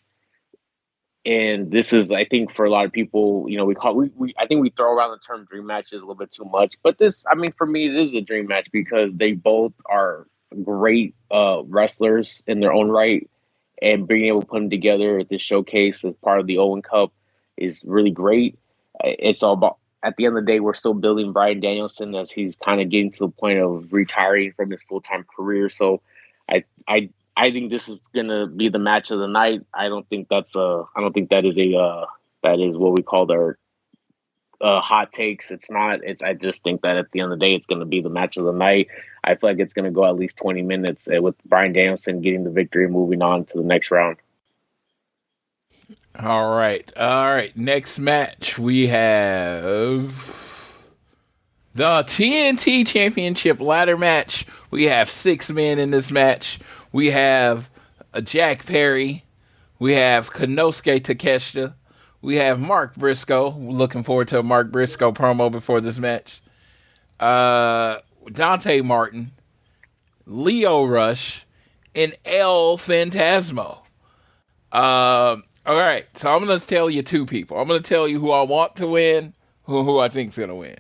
F: And this is, I think, for a lot of people, I think we throw around the term dream matches a little bit too much. But this, I mean, for me, it is a dream match because they both are great wrestlers in their own right. And being able to put them together at this showcase as part of the Owen Cup is really great. It's all about, at the end of the day, we're still building Bryan Danielson as he's kind of getting to the point of retiring from his full-time career. So I think this is gonna be the match of the night. I don't think that is what we call their hot takes. It's not. I just think that at the end of the day, it's gonna be the match of the night. I feel like it's gonna go at least 20 minutes with Bryan Danielson getting the victory and moving on to the next round.
E: All right. Next match we have the TNT Championship ladder match. We have 6 men in this match. We have Jack Perry. We have Konosuke Takeshita. We have Mark Briscoe. Looking forward to a Mark Briscoe promo before this match. Dante Martin, Leo Rush, and El Phantasmo. All right, so I'm going to tell you 2 people. I'm going to tell you who I want to win, who I think is going to win.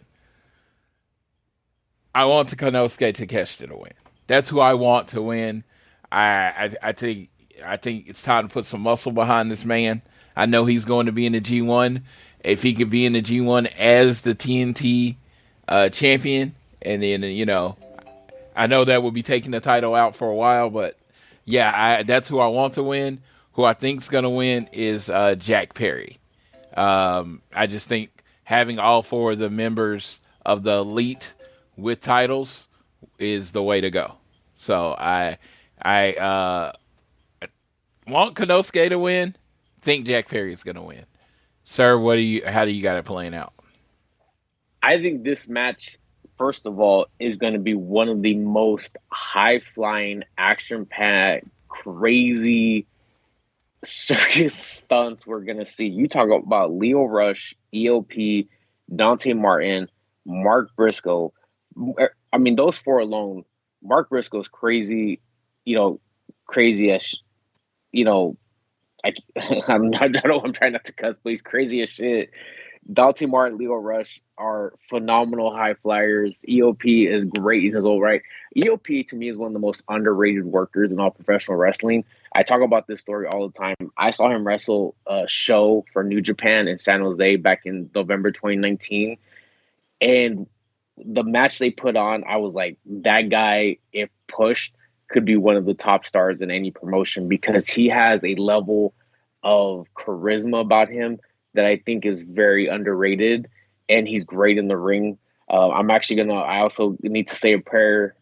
E: I want Konosuke Takeshita to win. That's who I want to win. I think it's time to put some muscle behind this man. I know he's going to be in the G1. If he could be in the G1 as the TNT champion, and then, I know that will be taking the title out for a while, but yeah, that's who I want to win. Who I think is going to win is Jack Perry. I just think having all 4 of the members of the Elite with titles is the way to go. So I want Konosuke to win. Think Jack Perry is going to win. Sir, how do you got it playing out?
F: I think this match, first of all, is going to be one of the most high-flying, action-packed, crazy circus stunts we're going to see. You talk about Leo Rush, EOP, Dante Martin, Mark Briscoe. I mean, those four alone, Mark Briscoe's crazy, crazy as, I, I'm trying not to cuss, but he's crazy as shit. Dante Martin, Leo Rush are phenomenal high flyers. EOP is great in his own right. EOP to me is one of the most underrated workers in all professional wrestling. I talk about this story all the time. I saw him wrestle a show for New Japan in San Jose back in November 2019. And the match they put on, I was like, that guy, if pushed, could be one of the top stars in any promotion because he has a level of charisma about him that I think is very underrated, and he's great in the ring. I also need to say a prayer.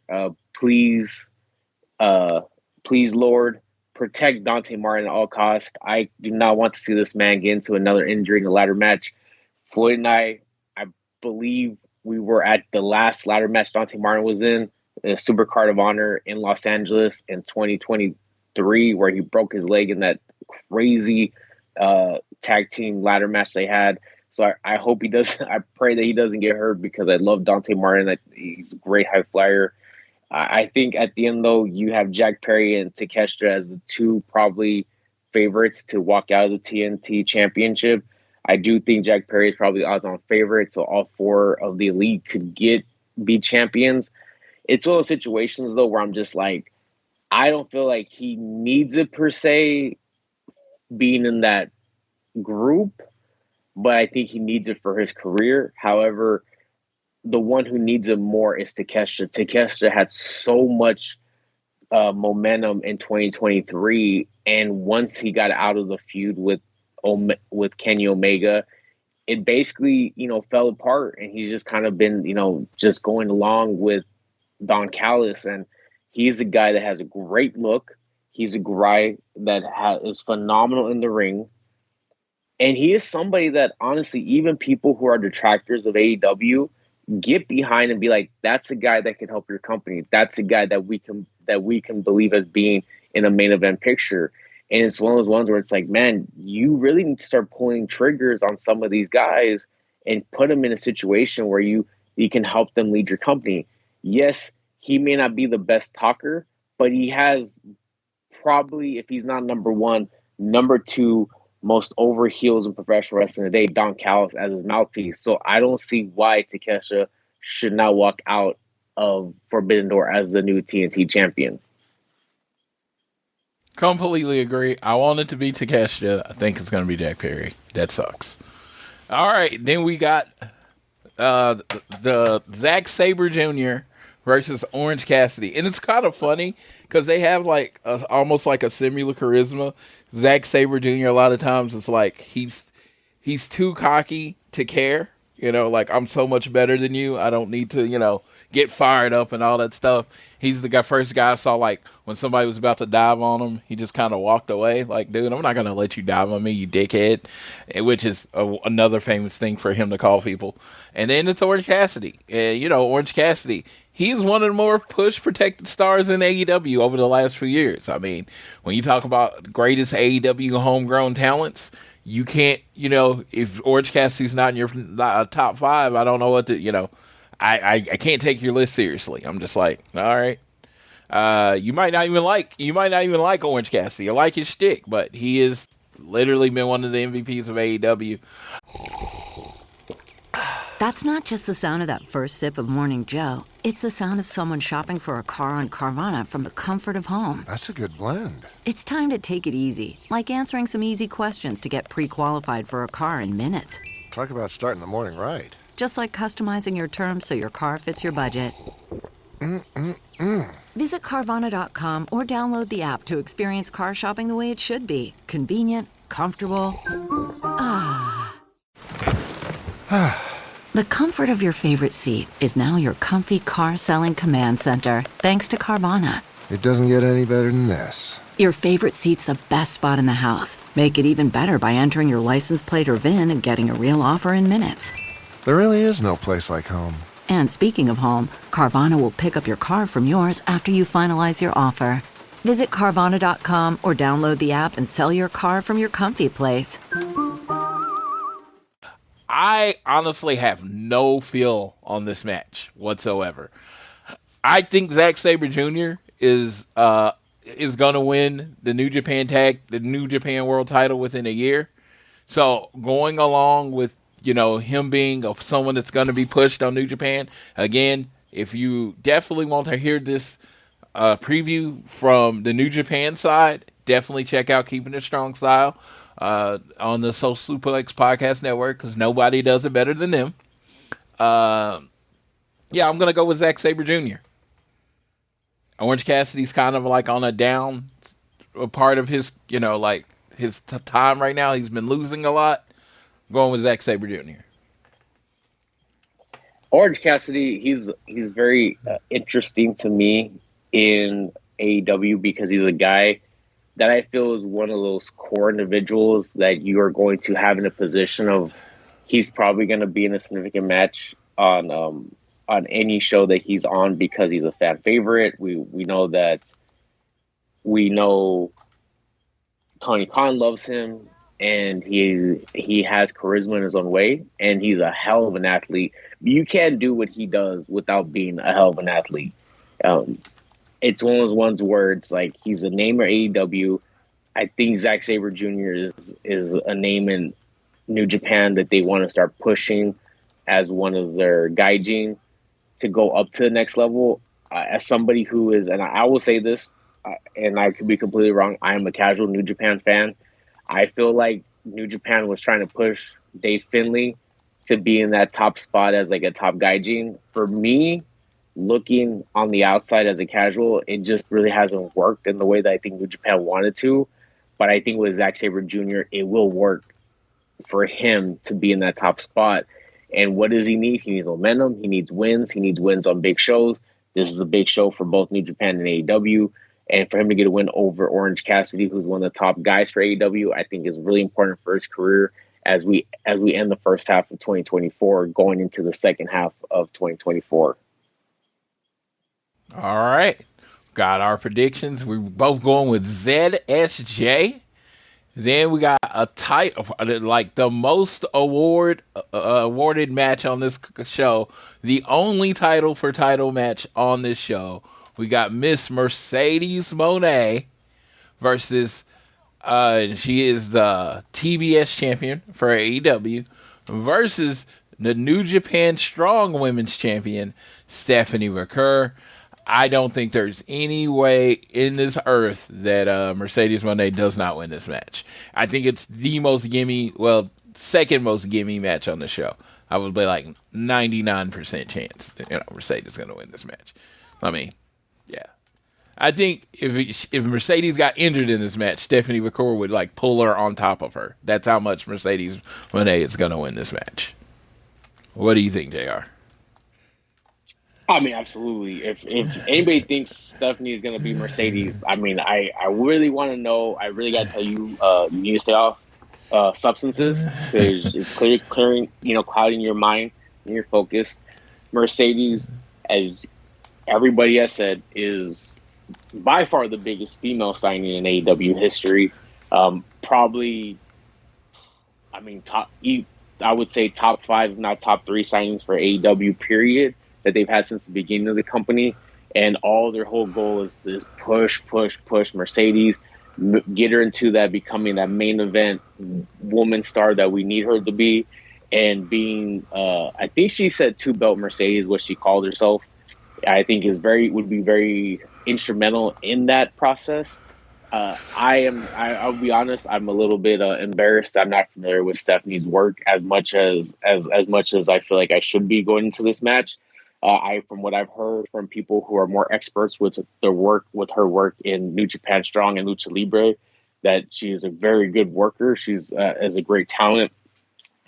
F: Please, Lord, protect Dante Martin at all costs. I do not want to see this man get into another injury in the ladder match. Floyd and I believe we were at the last ladder match Dante Martin was in, the Super Card of Honor in Los Angeles in 2023, where he broke his leg in that crazy tag team ladder match they had. So I hope he does. I pray that he doesn't get hurt because I love Dante Martin. He's a great high flyer. I think at the end, though, you have Jack Perry and Takeshita as the two probably favorites to walk out of the TNT Championship. I do think Jack Perry is probably the odds-on favorite, so all four of the elite could be champions. It's one of those situations, though, where I'm just like, I don't feel like he needs it per se being in that group, but I think he needs it for his career. However, the one who needs it more is Takeshita. Takeshita had so much momentum in 2023, and once he got out of the feud with Kenny Omega, it basically, fell apart, and he's just kind of been, just going along with Don Callis, and he's a guy that has a great look. He's a guy that is phenomenal in the ring, and he is somebody that, honestly, even people who are detractors of AEW get behind and be like, that's a guy that can help your company. That's a guy that we can believe as being in a main event picture. And it's one of those ones where it's like, man, you really need to start pulling triggers on some of these guys and put them in a situation where you can help them lead your company. Yes, he may not be the best talker, but he has probably, if he's not number one, number two most over heels in professional wrestling today, Don Callis as his mouthpiece. So I don't see why Takeshita should not walk out of Forbidden Door as the new TNT champion.
E: Completely agree. I want it to be Takeshita. I think it's going to be Jack Perry. That sucks. All right, then we got the Zack Sabre Jr. versus Orange Cassidy, and it's kind of funny because they have like almost like a similar charisma. Zack Sabre Jr. a lot of times it's like he's too cocky to care. Like, I'm so much better than you. I don't need to, get fired up and all that stuff. He's the first guy I saw, like, when somebody was about to dive on him, he just kind of walked away. Like, dude, I'm not going to let you dive on me, you dickhead. Which is another famous thing for him to call people. And then it's Orange Cassidy. Orange Cassidy, he's one of the more push-protected stars in AEW over the last few years. I mean, when you talk about greatest AEW homegrown talents, you can't, if Orange Cassidy's not in your top five, I don't know what to, I can't take your list seriously. I'm just like, all right. You might not even like Orange Cassidy. I like his shtick, but he has literally been one of the MVPs of AEW.
B: That's not just the sound of that first sip of Morning Joe. It's the sound of someone shopping for a car on Carvana from the comfort of home.
A: That's a good blend.
B: It's time to take it easy, like answering some easy questions to get pre-qualified for a car in minutes.
A: Talk about starting the morning right.
B: Just like customizing your terms so your car fits your budget. Visit Carvana.com or download the app to experience car shopping the way it should be. Convenient, comfortable. The comfort of your favorite seat is now your comfy car selling command center, thanks to Carvana.
A: It doesn't get any better than this.
B: Your favorite seat's the best spot in the house. Make it even better by entering your license plate or VIN and getting a real offer in minutes.
A: There really is no place like home.
B: And speaking of home, Carvana will pick up your car from yours after you finalize your offer. Visit Carvana.com or download the app and sell your car from your comfy place.
E: I honestly have no feel on this match whatsoever. I think Zack Sabre Jr. is going to win the New Japan World Title within a year. So going along with him being someone that's going to be pushed on New Japan again, if you definitely want to hear this preview from the New Japan side, definitely check out Keeping It Strong Style on the Social Suplex Podcast Network, because nobody does it better than them. I'm going to go with Zack Sabre Jr. Orange Cassidy's kind of like on a down part of his, his time right now. He's been losing a lot. I'm going with Zack Sabre Jr.
F: Orange Cassidy, he's very interesting to me in AEW, because he's a guy that I feel is one of those core individuals that you are going to have in a position of, he's probably going to be in a significant match on any show that he's on, because he's a fan favorite. We know Tony Khan loves him, and he has charisma in his own way, and he's a hell of an athlete. You can't do what he does without being a hell of an athlete. It's one of those ones where it's like, he's a name at AEW. I think Zack Sabre Jr. is a name in New Japan that they want to start pushing as one of their gaijin to go up to the next level. As somebody who is, and I will say this, and I could be completely wrong, I am a casual New Japan fan. I feel like New Japan was trying to push Dave Finlay to be in that top spot as like a top gaijin. For me, looking on the outside as a casual, it just really hasn't worked in the way that I think New Japan wanted to. But I think with Zack Sabre Jr., it will work for him to be in that top spot. And what does he need? He needs momentum. He needs wins. He needs wins on big shows. This is a big show for both New Japan and AEW. And for him to get a win over Orange Cassidy, who's one of the top guys for AEW, I think is really important for his career as we end the first half of 2024, going into the second half of 2024.
E: All right. Got our predictions. We're both going with ZSJ. Then we got a title, like the most awarded match on this show. The only title for title match on this show. We got Miss Mercedes Moné versus, she is the TBS champion for AEW, versus the New Japan Strong Women's Champion, Stephanie McCurr. I don't think there's any way in this earth that Mercedes Moné does not win this match. I think it's the most second most gimme match on the show. I would be like 99% chance that Mercedes is going to win this match. I mean, yeah. I think if Mercedes got injured in this match, Stephanie McCurr would like pull her on top of her. That's how much Mercedes Moné is going to win this match. What do you think, JR?
F: I mean, absolutely. If anybody thinks Stephanie is going to be Mercedes, I mean, I really want to know. I really got to tell you, you need to stay off substances, because it's clearing, clouding your mind and your focus. Mercedes, as everybody has said, is by far the biggest female signing in AEW history. Probably, I mean, I would say top 5, if not top 3 signings for AEW, period, that they've had since the beginning of the company. And all their whole goal is this push Mercedes, get her into that, becoming that main event woman star that we need her to be, and being, I think she said 2-belt Mercedes, what she called herself. I think would be very instrumental in that process. I'll be honest, I'm a little bit embarrassed. I'm not familiar with Stephanie's work as much as I feel like I should be going into this match. From what I've heard from people who are more experts with her work in New Japan Strong and Lucha Libre, that she is a very good worker. She's is a great talent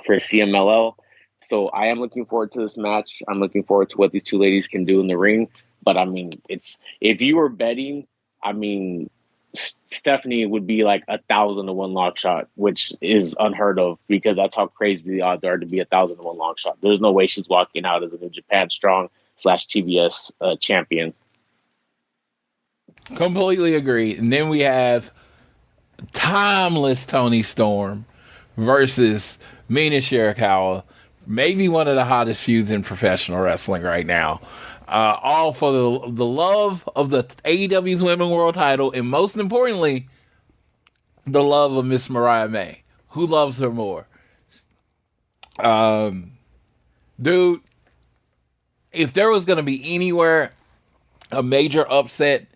F: for CMLL. So I am looking forward to this match. I'm looking forward to what these two ladies can do in the ring. But I mean, if you were betting, I mean, Stephanie would be like 1,000-to-1 long shot, which is unheard of because that's how crazy the odds are to be 1,000-to-1 long shot. There's no way she's walking out as a New Japan Strong / TBS champion.
E: Completely agree. And then we have timeless Tony Storm versus Mina Shirakawa. Maybe one of the hottest feuds in professional wrestling right now. All for the love of the AEW's Women's World Title, and most importantly, the love of Miss Mariah May. Who loves her more? Dude, if there was going to be anywhere a major upset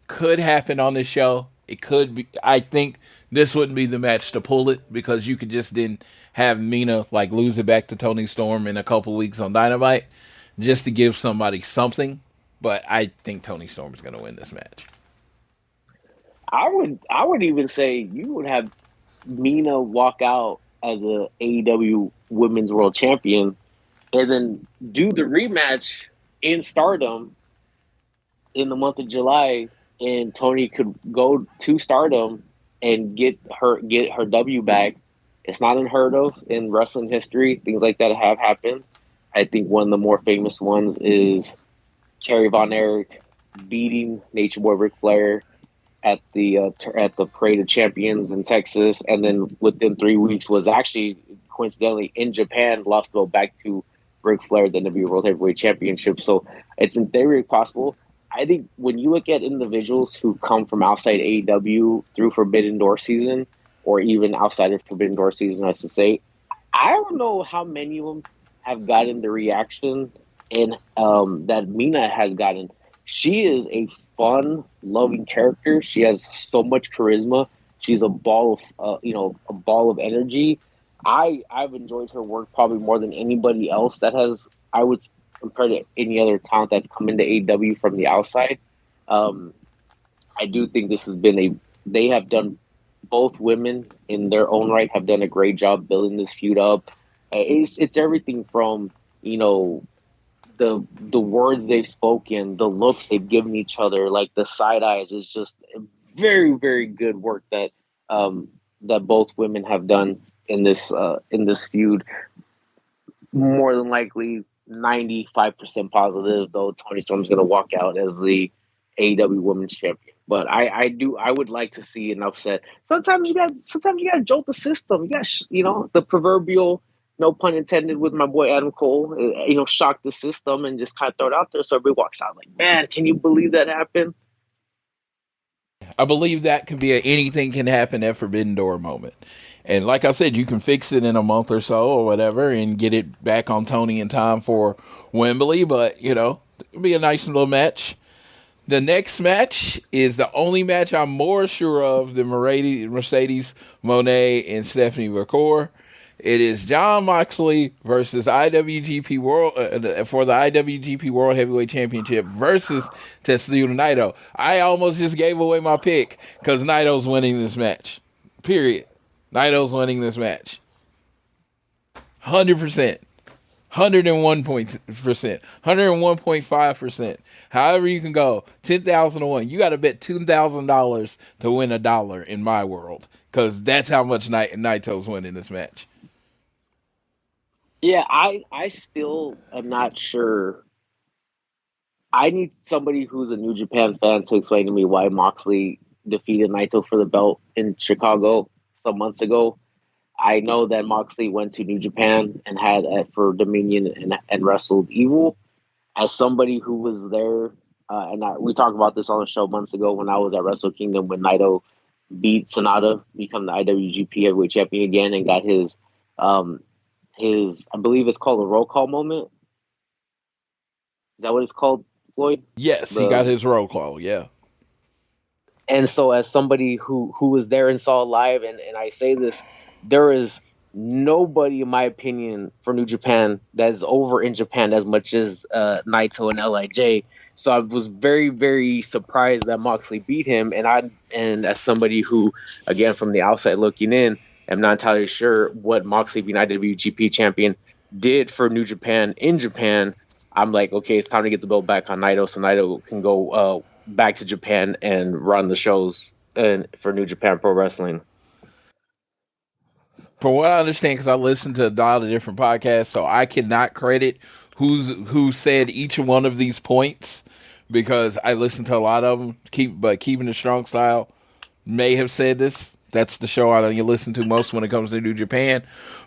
E: could happen on this show, it could be. I think this wouldn't be the match to pull it because you could just then have Mina like lose it back to Toni Storm in a couple weeks on Dynamite just to give somebody something. But I think Toni Storm is going to win this match.
F: I would even say you would have Mina walk out as a AEW Women's World Champion and then do the rematch in Stardom in the month of July, and Toni could go to Stardom and get her W back. It's not unheard of in wrestling history. Things like that have happened. I think one of the more famous ones is Kerry Von Erich beating Nature Boy Ric Flair at the Parade of Champions in Texas, and then within 3 weeks was actually coincidentally in Japan, lost the belt back to Ric Flair, the WWE World Heavyweight Championship. So it's in theory possible. I think when you look at individuals who come from outside AEW through Forbidden Door season, or even outside of Forbidden Door season, I should say, I don't know how many of them have gotten the reaction and that Mina has gotten. She is a fun, loving character. She has so much charisma. She's a ball of energy. I've enjoyed her work probably more than anybody else that has. I would compare to any other talent that's come into AEW from the outside. I do think this has been they have done, both women in their own right have done a great job building this feud up. It's everything from, the words they've spoken, the looks they've given each other, like the side eyes is just very, very good work that both women have done in this feud. More than likely 95% positive, though, Toni Storm's going to walk out as the AEW Women's Champion. But I would like to see an upset. Sometimes you got to jolt the system. You got the proverbial, no pun intended, with my boy Adam Cole, shock the system and just kind of throw it out there so everybody walks out like, man, can you believe that happened?
E: I believe that could be anything can happen at Forbidden Door moment. And like I said, you can fix it in a month or so or whatever and get it back on Tony in time for Wembley. But, it'll be a nice little match. The next match is the only match I'm more sure of than Mercedes Moné and Stephanie McCoy. It is Jon Moxley versus IWGP World for the IWGP World Heavyweight Championship versus Tetsuya Naito. I almost just gave away my pick because Naito's winning this match. Period. Naito's winning this match. 100%. 101%. 101.5%. However you can go. 10,000 to 1. You got to bet $2,000 to win $1 in my world because that's how much Naito's winning this match.
F: Yeah, I still am not sure. I need somebody who's a New Japan fan to explain to me why Moxley defeated Naito for the belt in Chicago some months ago. I know that Moxley went to New Japan and had for Dominion and wrestled Evil. As somebody who was there, we talked about this on the show months ago when I was at Wrestle Kingdom when Naito beat Sonata, become the IWGP Heavyweight Champion again, and got his I believe it's called a roll call moment. Is that what it's called, Floyd?
E: Yes, he got his roll call, yeah.
F: And so as somebody who was there and saw it live, and I say this, there is nobody, in my opinion, for New Japan that is over in Japan as much as Naito and LIJ. So I was very, very surprised that Moxley beat him. And as somebody who, again, from the outside looking in, I'm not entirely sure what Moxley being IWGP champion did for New Japan in Japan. I'm like, okay, it's time to get the belt back on Naito so Naito can go back to Japan and run the shows and for New Japan Pro Wrestling.
E: From what I understand, because I listened to a lot of different podcasts, so I cannot credit who said each one of these points because I listened to a lot of them. But Keeping It Strong Style may have said this. That's the show I listen to most when it comes to New Japan.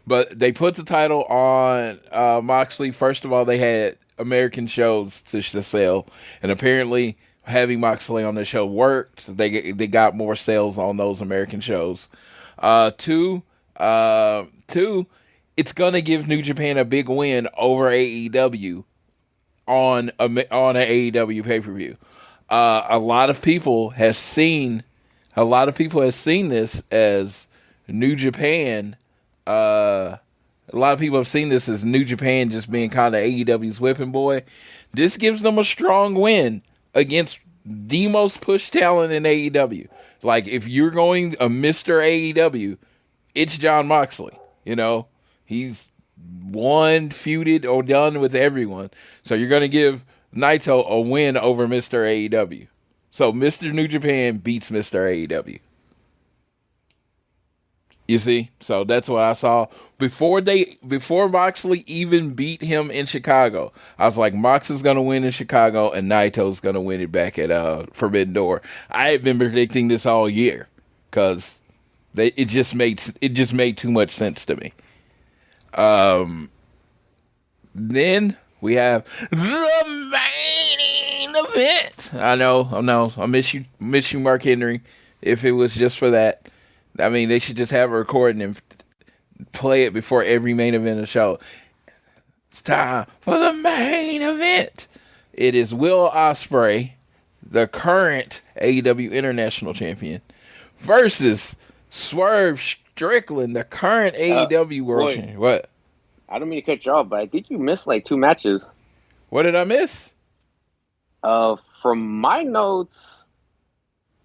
E: But they put the title on Moxley. First of all, they had American shows to sell, and apparently having Moxley on the show worked. They got more sales on those American shows. Two, it's gonna give New Japan a big win over AEW on an AEW pay-per-view. A lot of people have seen this as New Japan. A lot of people have seen this as New Japan just being kind of AEW's whipping boy. This gives them a strong win against the most pushed talent in AEW. Like, if you're going a Mr. AEW, it's Jon Moxley. He's won, feuded, or done with everyone. So you're going to give Naito a win over Mr. AEW. So Mr. New Japan beats Mr. AEW. You see? So that's what I saw. Before Moxley even beat him in Chicago, I was like, Mox is going to win in Chicago and Naito's going to win it back at Forbidden Door. I had been predicting this all year because it just made too much sense to me. Then we have the main event. I know. I miss you, Mark Henry. If it was just for that, I mean, they should just have a recording and play it before every main event of the show. It's time for the main event. It is Will Ospreay, the current AEW International Champion, versus Swerve Strickland, the current AEW World Champion. What?
F: I don't mean to cut you off, but I think you missed like 2 matches.
E: What did I miss?
F: From my notes,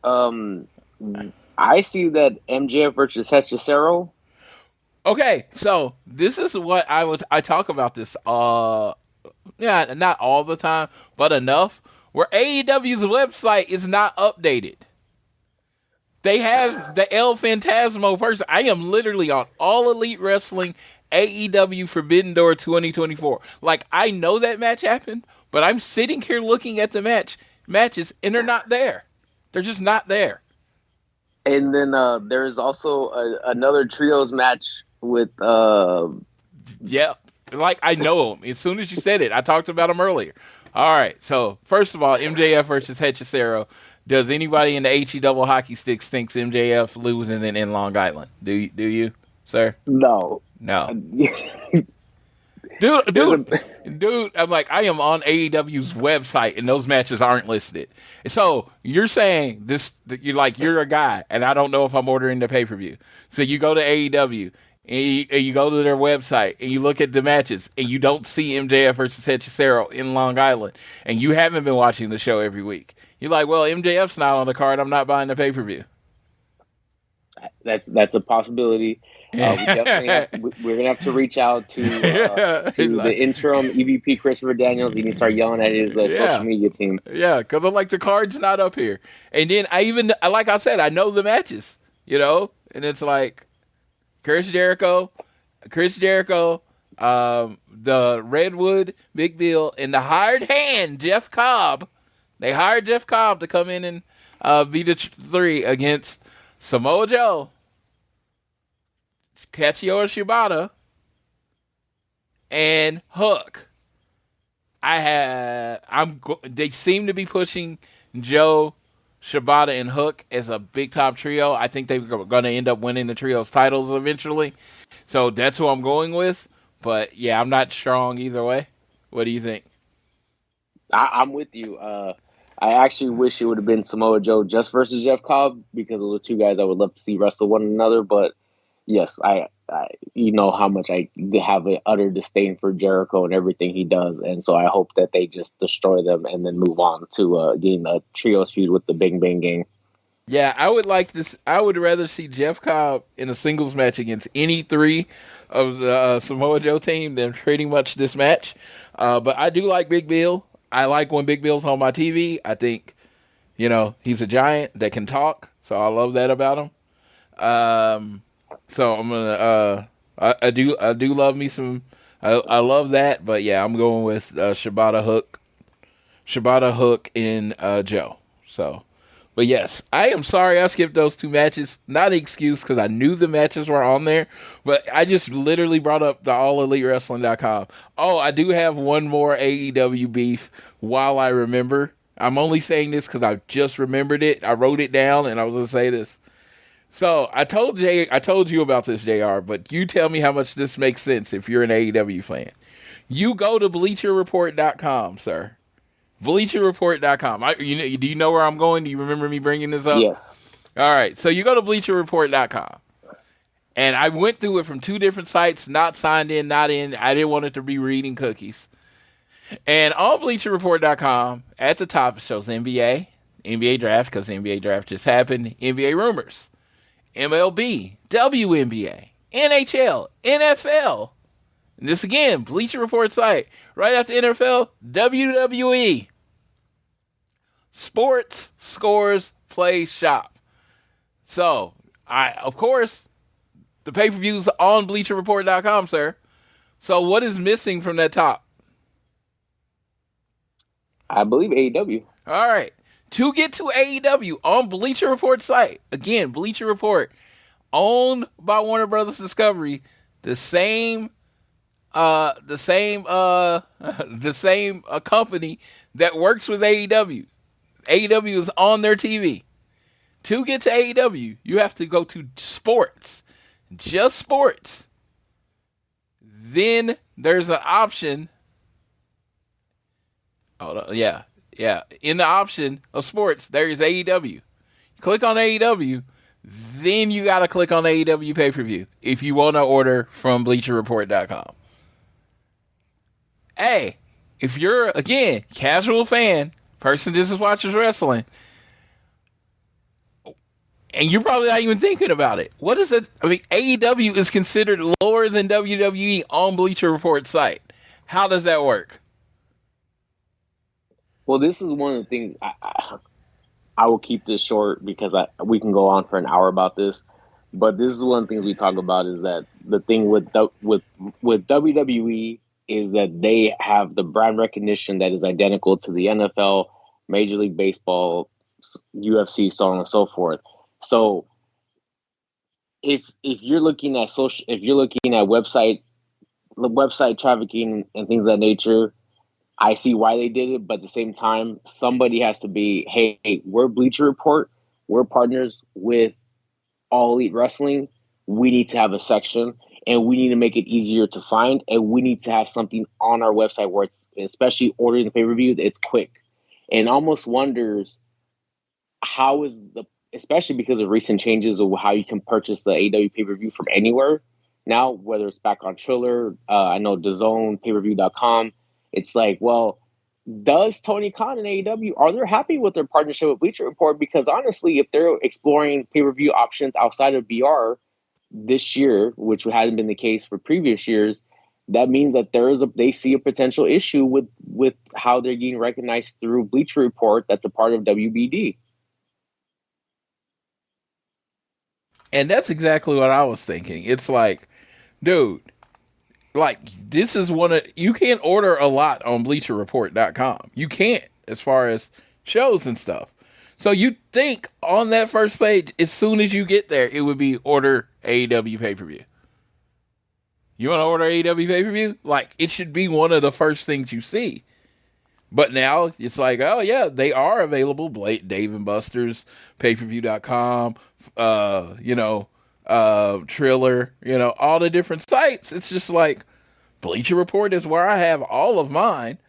F: I see that MJF versus Cesaro.
E: Okay, so this is what I talk about this. Not all the time, but enough. Where AEW's website is not updated. They have the El Phantasmo person. I am literally on All Elite Wrestling AEW Forbidden Door 2024. Like, I know that match happened, but I'm sitting here looking at the matches, and they're not there. They're just not there.
F: And then there's also another trios match with...
E: Yeah, like, I know them. As soon as you said it, I talked about them earlier. All right, so first of all, MJF versus Hechicero. Does anybody in the HE double hockey sticks thinks MJF losing in Long Island? Do you, sir?
F: No.
E: Dude, I'm like, I am on AEW's website and those matches aren't listed. So you're saying you're a guy and I don't know if I'm ordering the pay-per-view. So you go to AEW and you go to their website and you look at the matches and you don't see MJF versus Hechicero in Long Island and you haven't been watching the show every week. You're like, well, MJF's not on the card. I'm not buying the pay-per-view.
F: That's a possibility. We're gonna have to reach out to the interim EVP Christopher Daniels. He can start yelling at his social media team.
E: Yeah, because I'm like, the card's not up here. And then like I said, I know the matches, and it's like Chris Jericho, the Redwood, Big Bill, and the hired hand, Jeff Cobb. They hired Jeff Cobb to come in and be the 3 against Samoa Joe, Katsuyori Shibata, and Hook. They seem to be pushing Joe, Shibata, and Hook as a big top trio. I think they're going to end up winning the trios titles eventually. So that's who I'm going with. But yeah, I'm not strong either way. What do you think?
F: I'm with you. I actually wish it would have been Samoa Joe just versus Jeff Cobb because those are 2 guys I would love to see wrestle one another. But yes, I you know how much I have an utter disdain for Jericho and everything he does, and so I hope that they just destroy them and then move on to getting a trios feud with the Bing Bang Gang.
E: Yeah, I would like this. I would rather see Jeff Cobb in a singles match against any 3 of the Samoa Joe team than pretty much this match. But I do like Big Bill. I like when Big Bill's on my TV. I think, he's a giant that can talk. So I love that about him. So I'm gonna I do love me some. I love that, but yeah, I'm going with Shibata Hook, and Joe. So, but yes, I am sorry I skipped those 2 matches. Not an excuse because I knew the matches were on there, but I just literally brought up the AllEliteWrestling.com. Oh, I do have one more AEW beef while I remember. I'm only saying this because I just remembered it. I wrote it down and I was going to say this. So I told you about this, JR, but you tell me how much this makes sense if you're an AEW fan. You go to BleacherReport.com, sir. BleacherReport.com. Do you know where I'm going? Do you remember me bringing this up?
F: Yes.
E: All right. So you go to BleacherReport.com. And I went through it from 2 different sites, not signed in, not in. I didn't want it to be reading cookies. And on BleacherReport.com, at the top, it shows NBA Draft, because the NBA Draft just happened, NBA Rumors, MLB, WNBA, NHL, NFL. And this again, Bleacher Report site. Right after NFL, WWE. Sports, scores, play, shop. So, of course, the pay-per-view's on BleacherReport.com, sir. So what is missing from that top?
F: I believe AEW.
E: All right. To get to AEW on Bleacher Report site, again, Bleacher Report, owned by Warner Brothers Discovery, the same company that works with AEW. AEW is on their TV. To get to AEW, you have to go to sports, just sports. Then there's an option. Oh yeah. In the option of sports, there is AEW. Click on AEW, then you got to click on AEW pay-per-view if you want to order from BleacherReport.com. Hey, if you're, again, casual fan, person just watches wrestling, and you're probably not even thinking about it. What is it? I mean, AEW is considered lower than WWE on Bleacher Report site. How does that work?
F: Well, this is one of the things I will keep this short because we can go on for an hour about this. But this is one of the things we talk about is that the thing with WWE is that they have the brand recognition that is identical to the NFL, Major League Baseball, UFC, so on and so forth. So if you're looking at website trafficking and things of that nature, I see why they did it, but at the same time, somebody has to be, hey, we're Bleacher Report. We're partners with All Elite Wrestling. We need to have a section, and we need to make it easier to find, and we need to have something on our website where it's, especially ordering the pay-per-view, it's quick. And almost wonders how is especially because of recent changes of how you can purchase the AEW pay-per-view from anywhere now, whether it's back on Triller, I know DAZN, payperview.com. It's like, well, does Tony Khan and AEW, are they happy with their partnership with Bleacher Report? Because honestly, if they're exploring pay-per-view options outside of BR this year, which hasn't been the case for previous years, that means that they see a potential issue with how they're getting recognized through Bleacher Report that's a part of WBD.
E: And that's exactly what I was thinking. It's like, dude, like, this is you can't order a lot on BleacherReport.com. You can't, as far as shows and stuff. So you think on that first page, as soon as you get there, it would be order AEW pay-per-view. You want to order AEW pay-per-view? Like, it should be one of the first things you see. But now it's like, oh yeah, they are available. Dave & Buster's, payperview.com, Triller, all the different sites. It's just like Bleacher Report is where I have all of mine.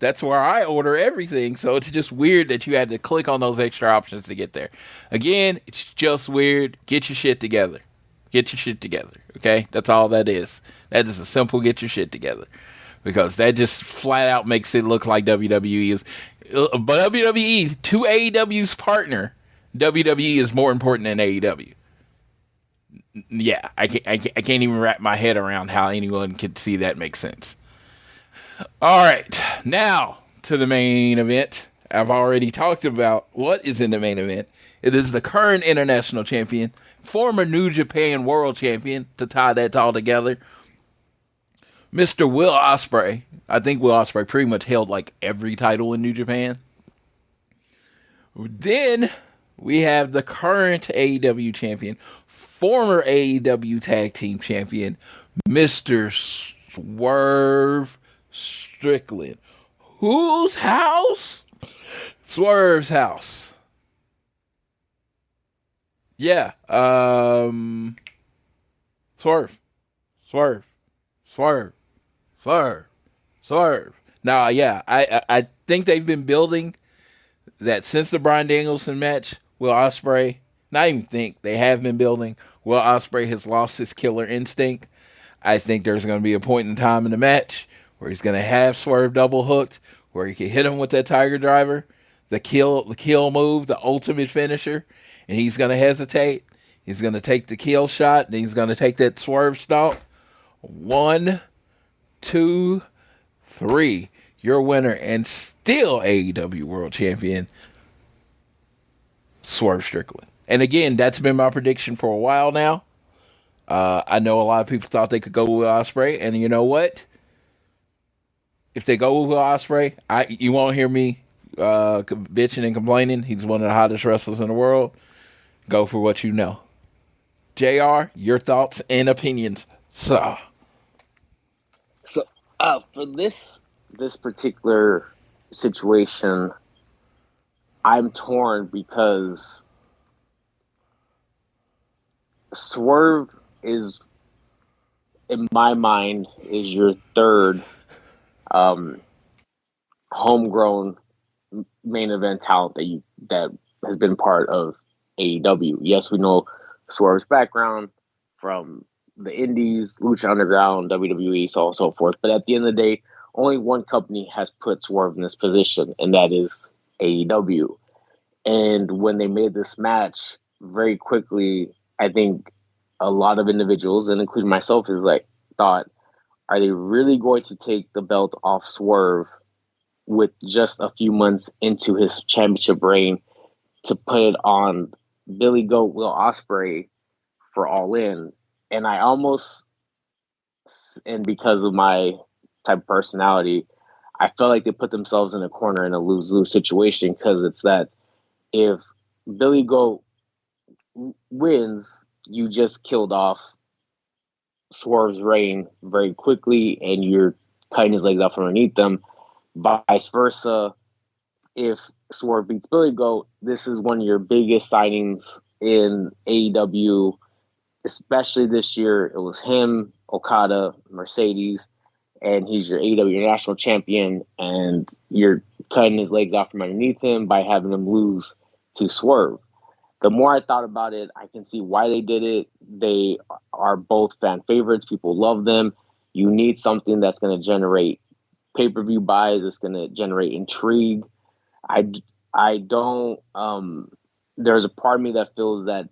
E: That's where I order everything. So it's just weird that you had to click on those extra options to get there. Again, it's just weird. Get your shit together. Okay? That's all that is. That is a simple get your shit together. Because that just flat out makes it look like WWE is. But WWE, to AEW's partner, WWE is more important than AEW. Yeah, I can't even wrap my head around how anyone could see that make sense. All right, now to the main event. I've already talked about what is in the main event. It is the current international champion, former New Japan World Champion, to tie that all together, Mr. Will Ospreay. I think Will Ospreay pretty much held like every title in New Japan. Then we have the current AEW champion, former AEW Tag Team Champion, Mr. Swerve Strickland. Whose house? Swerve's house. Yeah. Swerve. Now, yeah, I think they've been building that since the Bryan Danielson match. Will Ospreay, not even think, they have been building. Will Ospreay has lost his killer instinct. I think there's going to be a point in time in the match where he's going to have Swerve double hooked, where he can hit him with that Tiger Driver, the kill move, the ultimate finisher, and he's going to hesitate. He's going to take the kill shot, and he's going to take that Swerve stomp. 1, 2, 3. Your winner and still AEW World Champion, Swerve Strickland. And again, that's been my prediction for a while now. I know a lot of people thought they could go with Ospreay, and you know what? If they go with Will Ospreay, you won't hear me bitching and complaining. He's one of the hottest wrestlers in the world. Go for what you know. JR, your thoughts and opinions, sir.
F: So, for this particular situation, I'm torn because Swerve is, in my mind, is your third homegrown main event talent that has been part of AEW. Yes, we know Swerve's background from the Indies, Lucha Underground, WWE, so on and so forth. But at the end of the day, only one company has put Swerve in this position, and that is AEW. And when they made this match, very quickly, I think a lot of individuals, and including myself, thought, are they really going to take the belt off Swerve with just a few months into his championship reign to put it on Billy Goat Will Ospreay for All In? And because of my type of personality, I felt like they put themselves in a corner in a lose-lose situation, because it's that if Billy Goat wins, you just killed off Swerve's reign very quickly, and you're cutting his legs out from underneath them. Vice versa, if Swerve beats Billy Goat, this is one of your biggest signings in AEW, especially this year. It was him, Okada, Mercedes, and he's your AEW International Champion, and you're cutting his legs off from underneath him by having him lose to Swerve. The more I thought about it, I can see why they did it. They are both fan favorites. People love them. You need something that's going to generate pay-per-view buys. It's going to generate intrigue. I don't. There's a part of me that feels that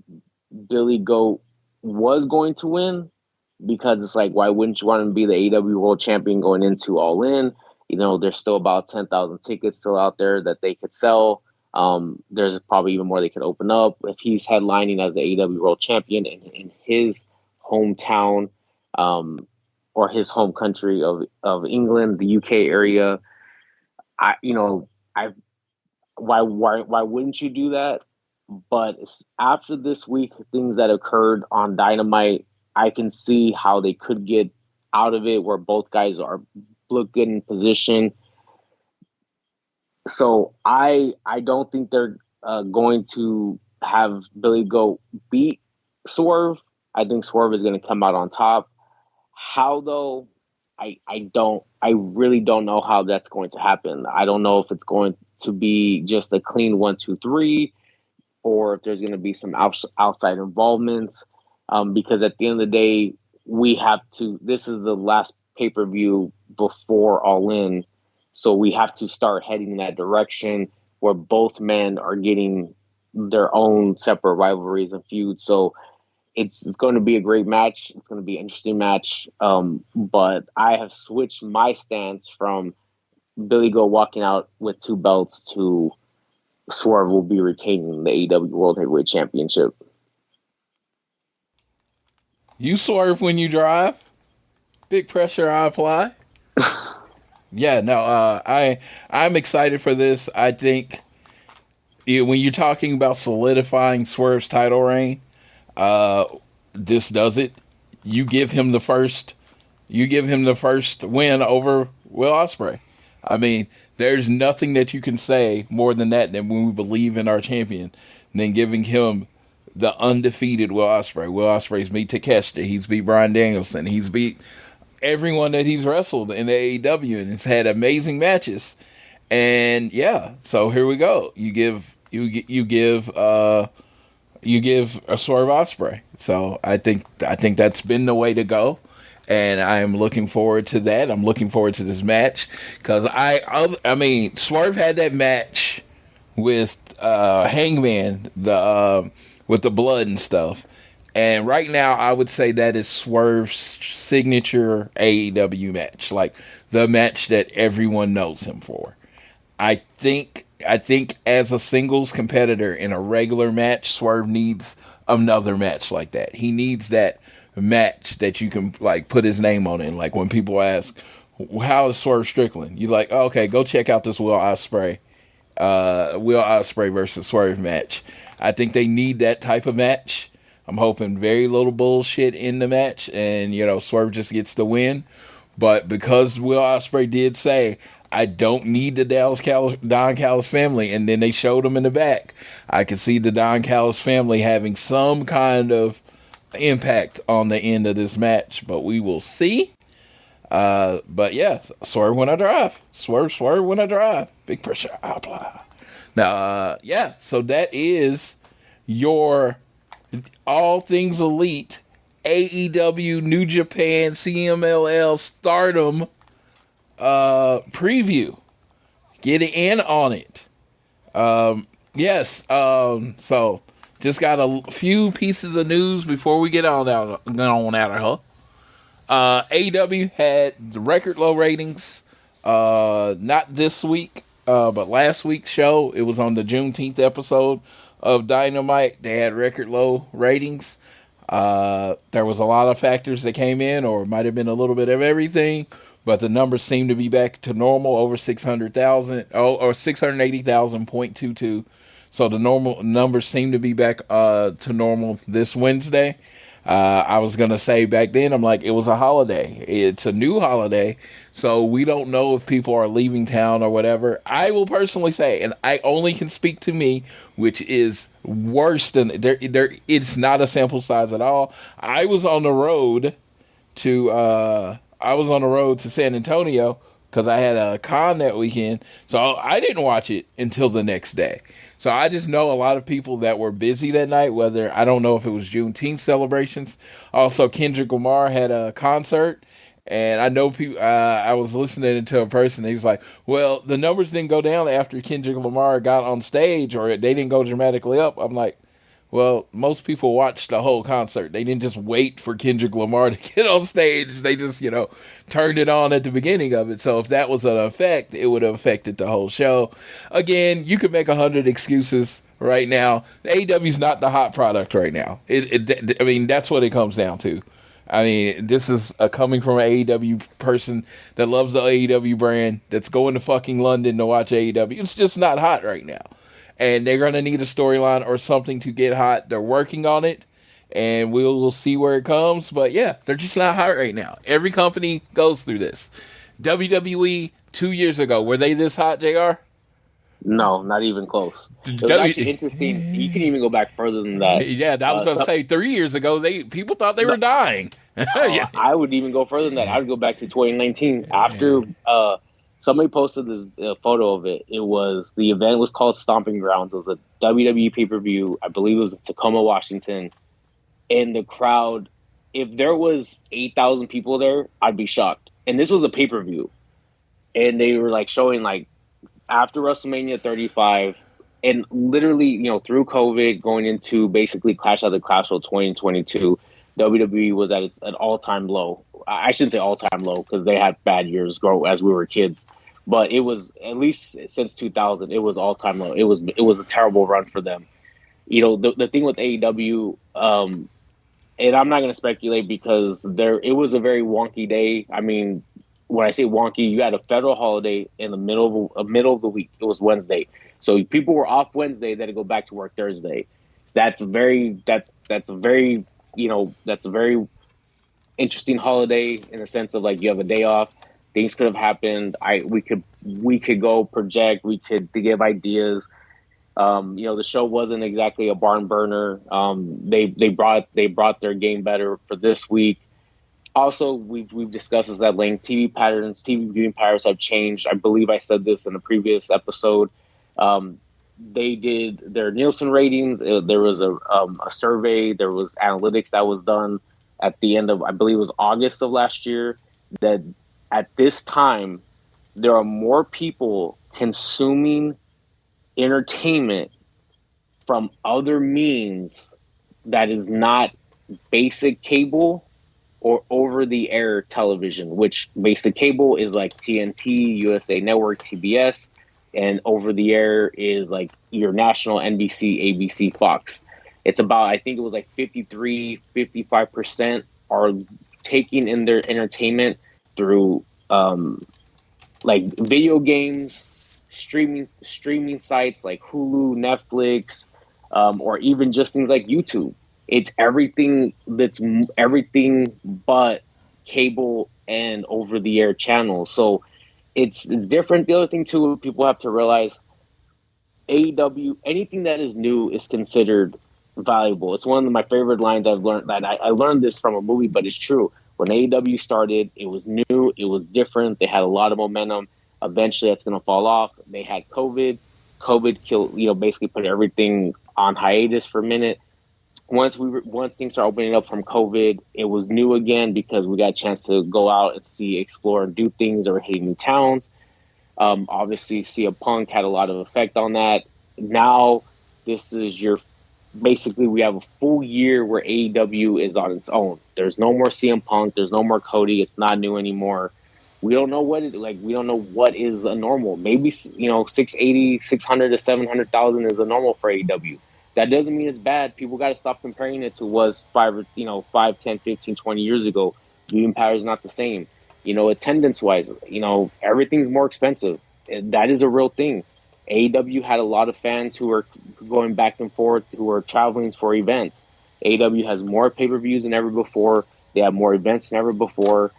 F: Billy Goat was going to win, because it's like, why wouldn't you want to be the AEW World Champion going into All In? You know, there's still about 10,000 tickets still out there that they could sell. There's probably even more they could open up if he's headlining as the AEW World Champion in his hometown, or his home country of England, the UK area. Why wouldn't you do that? But after this week, things that occurred on Dynamite, I can see how they could get out of it, where both guys look good in position. So I don't think they're going to have Billy Goat beat Swerve. I think Swerve is going to come out on top. How though? I really don't know how that's going to happen. I don't know if it's going to be just a clean 1, 2, 3, or if there's going to be some outside involvements. Because at the end of the day, this is the last pay-per-view before All In. So we have to start heading in that direction where both men are getting their own separate rivalries and feuds. So it's going to be a great match. It's going to be an interesting match. But I have switched my stance from Billy Goat walking out with 2 belts to Swerve will be retaining the AEW World Heavyweight Championship.
E: You swerve when you drive. Big pressure I apply. Yeah, no, I'm excited for this. I think when you're talking about solidifying Swerve's title reign, this does it. You give him the first win over Will Ospreay. I mean, there's nothing that you can say more than that than when we believe in our champion than giving him the undefeated Will Ospreay. Will Ospreay's beat Takeshita. He's beat Bryan Danielson. He's beat everyone that he's wrestled in the AEW, and it's had amazing matches. And yeah, so here we go. You give a Swerve Ospreay. So I think that's been the way to go, and I am looking forward to that. I'm looking forward to this match because I mean Swerve had that match with Hangman with the blood and stuff. And right now, I would say that is Swerve's signature AEW match, like the match that everyone knows him for. I think as a singles competitor in a regular match, Swerve needs another match like that. He needs that match that you can like put his name on it. Like when people ask, "How is Swerve Strickland?" You're like, oh, "Okay, go check out this Will Ospreay versus Swerve match." I think they need that type of match. I'm hoping very little bullshit in the match, and Swerve just gets the win. But because Will Ospreay did say, "I don't need the Don Callis family," and then they showed him in the back, I could see the Don Callis family having some kind of impact on the end of this match. But we will see. But yeah, Swerve when I drive. Swerve when I drive. Big pressure I apply. Now, yeah, so that is your All Things Elite, AEW, New Japan, CMLL, Stardom preview. Get in on it. Yes. So just got a few pieces of news before we get on out of her. AEW had the record low ratings. Not this week, but last week's show. It was on the Juneteenth episode of Dynamite. They had record low ratings. There was a lot of factors that came in, or it might have been a little bit of everything, but the numbers seem to be back to normal, over 600,000, or 680,000.22. So the normal numbers seem to be back to normal this Wednesday. I was going to say back then, I'm like, it was a holiday. It's a new holiday, so we don't know if people are leaving town or whatever. I will personally say, and I only can speak to me, which is worse than there. It's not a sample size at all. I was on the road to San Antonio because I had a con that weekend, so I didn't watch it until the next day. So I just know a lot of people that were busy that night, whether, I don't know if it was Juneteenth celebrations. Also, Kendrick Lamar had a concert, and I know people, I was listening to a person, he was like, well, the numbers didn't go down after Kendrick Lamar got on stage, or they didn't go dramatically up. I'm like, well, most people watched the whole concert. They didn't just wait for Kendrick Lamar to get on stage. They just, turned it on at the beginning of it. So if that was an effect, it would have affected the whole show. Again, you could make 100 excuses right now. AEW's not the hot product right now. I mean, that's what it comes down to. I mean, this is coming from an AEW person that loves the AEW brand, that's going to fucking London to watch AEW. It's just not hot right now. And they're going to need a storyline or something to get hot. They're working on it, and we'll see where it comes. But yeah, they're just not hot right now. Every company goes through this. WWE 2 years ago, were they this hot, JR?
F: No, not even close. It was actually interesting. You can even go back further than that.
E: Yeah, that was going to say 3 years ago, people thought they were dying. Yeah.
F: I would even go further than that. I would go back to 2019. After somebody posted this photo of it. The event was called Stomping Grounds. It was a WWE pay-per-view. I believe it was in Tacoma, Washington. And the crowd, if there was 8,000 people there, I'd be shocked. And this was a pay-per-view. And they were showing after WrestleMania 35, and literally, through COVID, going into basically Clash of the Clash of 2022, WWE was at an all-time low. I shouldn't say all-time low because they had bad years as we were kids. but it was, at least since 2000, it was all time low. It was a terrible run for them. You know, the thing with AEW, and I'm not going to speculate because it was a very wonky day. I mean, when I say wonky, you had a federal holiday in the middle of the week. It was Wednesday, so people were off Wednesday. Then to go back to work Thursday. That's a very interesting holiday in the sense of like you have a day off. Things could have happened. We could go project. We could give ideas. You know, the show wasn't exactly a barn burner. They brought their game better for this week. Also, we've discussed this at length. TV viewing patterns have changed. I believe I said this in a previous episode. They did their Nielsen ratings. There was a survey. There was analytics that was done at the end of, I believe it was August of last year, that at this time there are more people consuming entertainment from other means that is not basic cable or over-the-air television, which basic cable is like TNT, USA Network, TBS, and over-the-air is like your national NBC, ABC, Fox. It's about, I think it was like 55% are taking in their entertainment through like video games, streaming sites like Hulu, Netflix, or even just things like YouTube. It's everything but cable and over-the-air channels. So it's different. The other thing too, people have to realize, AEW, anything that is new is considered valuable. It's one of my favorite lines I've learned. That I learned this from a movie, but it's true. When AEW started, it was new, it was different. They had a lot of momentum. Eventually, that's going to fall off. They had COVID. COVID killed, basically put everything on hiatus for a minute. Once things started opening up from COVID, it was new again because we got a chance to go out and see, explore, and do things or hit new towns. Obviously, CM Punk had a lot of effect on that. Now, this is basically we have a full year where AEW is on its own. There's no more CM Punk. There's no more Cody. It's not new anymore. We don't know we don't know what is a normal. Maybe, 680, 600 to 700,000 is a normal for AEW. That doesn't mean it's bad. People got to stop comparing it to was 5, 10, 15, 20 years ago. Viewing power is not the same. Attendance wise, everything's more expensive. That is a real thing. AEW had a lot of fans who are going back and forth, who are traveling for events. AEW has more pay-per-views than ever before. They have more events than ever before.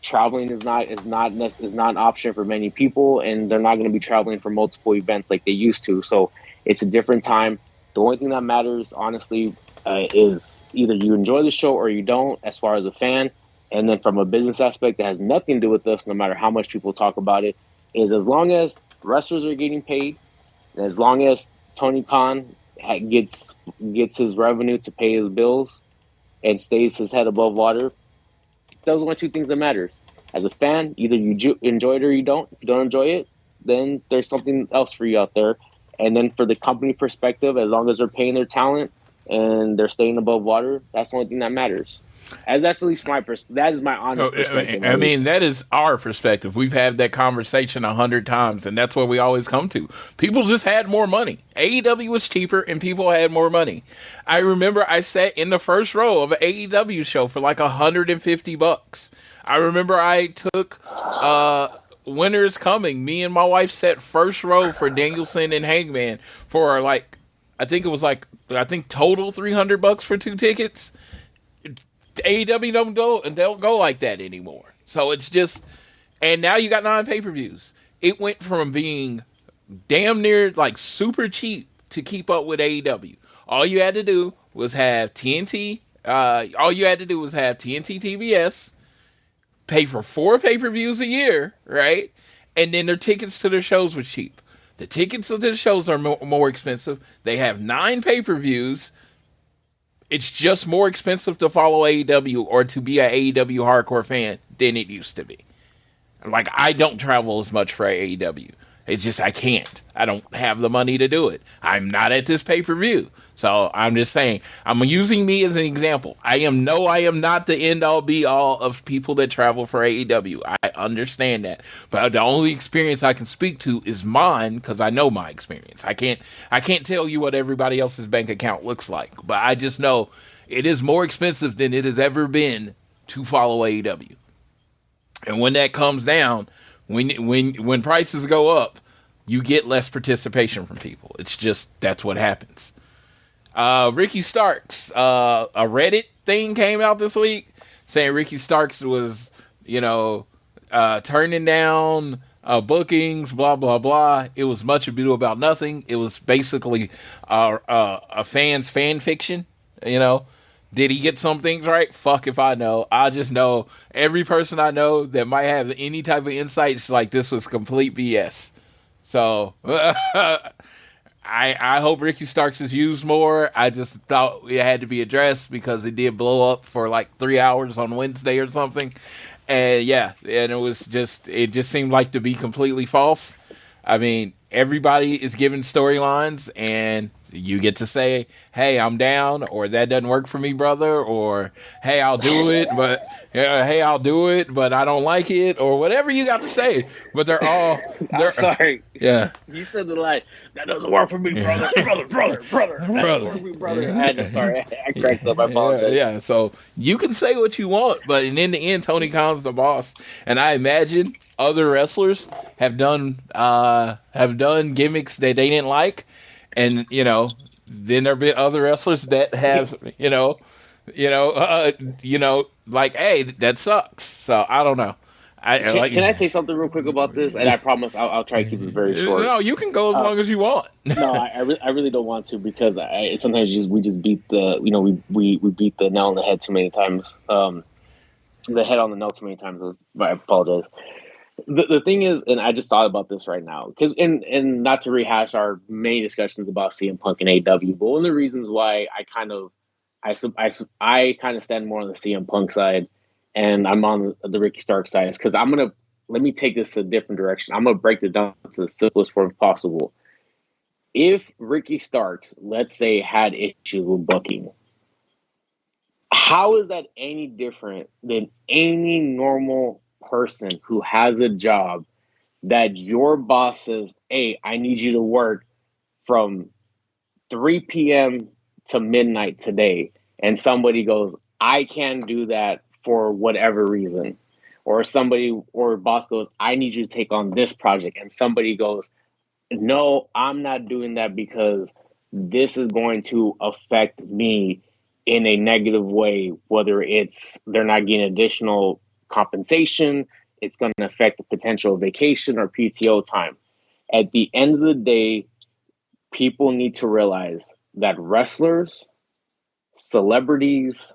F: Traveling is not an option for many people, and they're not going to be traveling for multiple events like they used to. So it's a different time. The only thing that matters, honestly, is either you enjoy the show or you don't, as far as a fan. And then from a business aspect that has nothing to do with us, no matter how much people talk about it, is as long as wrestlers are getting paid, and as long as Tony Khan gets his revenue to pay his bills and stays his head above water, those are the two things that matter. As a fan, either you enjoy it or you don't. If you don't enjoy it, then there's something else for you out there. And then for the company perspective, as long as they're paying their talent and they're staying above water, that's the only thing that matters. As that's at least that is my honest perspective.
E: I mean, that is our perspective. We've had that conversation 100 times, and that's what we always come to. People just had more money. AEW was cheaper, and people had more money. I remember I sat in the first row of an AEW show for like $150. I remember I took Winter is Coming. Me and my wife sat first row for Danielson and Hangman for I think total $300 for 2 tickets. AEW don't go like that anymore. So it's just, and now you got 9 pay-per-views. It went from being damn near like super cheap to keep up with AEW. All you had to do was have TNT. All you had to do was have TNT TBS, pay for 4 pay-per-views a year, right? And then their tickets to their shows were cheap. The tickets to the shows are more expensive. They have 9 pay-per-views. It's just more expensive to follow AEW or to be an AEW hardcore fan than it used to be. Like, I don't travel as much for AEW. It's just I can't. I don't have the money to do it. I'm not at this pay-per-view. So I'm just saying, I'm using me as an example. I am not the end-all be-all of people that travel for AEW. I understand that. But the only experience I can speak to is mine because I know my experience. I can't tell you what everybody else's bank account looks like. But I just know it is more expensive than it has ever been to follow AEW. And when that comes down, when prices go up, you get less participation from people. It's just, that's what happens. Ricky Starks, a Reddit thing came out this week saying Ricky Starks was, turning down bookings, blah, blah, blah. It was much ado about nothing. It was basically a fan's fan fiction, Did he get some things right? Fuck if I know. I just know every person I know that might have any type of insights like this was complete BS. So I hope Ricky Starks is used more. I just thought it had to be addressed because it did blow up for like 3 hours on Wednesday or something. And it just seemed like to be completely false. I mean, everybody is given storylines and you get to say, hey, I'm down, or that doesn't work for me, brother, or hey, I'll do it, but I don't like it, or whatever you got to say. But
F: I'm sorry.
E: Yeah.
F: You said the line, that doesn't work for me, brother. Brother. That doesn't work for me, brother. I'm sorry. I cracked up. I apologize.
E: Yeah. So you can say what you want, but in the end, Tony Khan's the boss. And I imagine other wrestlers have done gimmicks that they didn't like. And, then there have been other wrestlers that have, like, hey, that sucks. So I don't know.
F: Can I say something real quick about this? And I promise I'll try to keep this very short.
E: No, you can go as long as you want.
F: No, I really don't want to because sometimes we just beat the we beat the nail on the head too many times. The head on the nail too many times. I apologize. The thing is, and I just thought about this right now, because and not to rehash our many discussions about CM Punk and AEW, but one of the reasons why I kind of stand more on the CM Punk side, and I'm on the Ricky Starks side, is because let me take this a different direction. I'm gonna break this down to the simplest form possible. If Ricky Starks, let's say, had issues with booking, how is that any different than any normal person who has a job that your boss says, hey, I need you to work from 3 p.m. to midnight today, and somebody goes, I can't do that for whatever reason, or boss goes, I need you to take on this project, and somebody goes, no, I'm not doing that because this is going to affect me in a negative way, whether it's they're not getting additional compensation, it's going to affect the potential vacation or PTO time. At the end of the day, people need to realize that wrestlers, celebrities,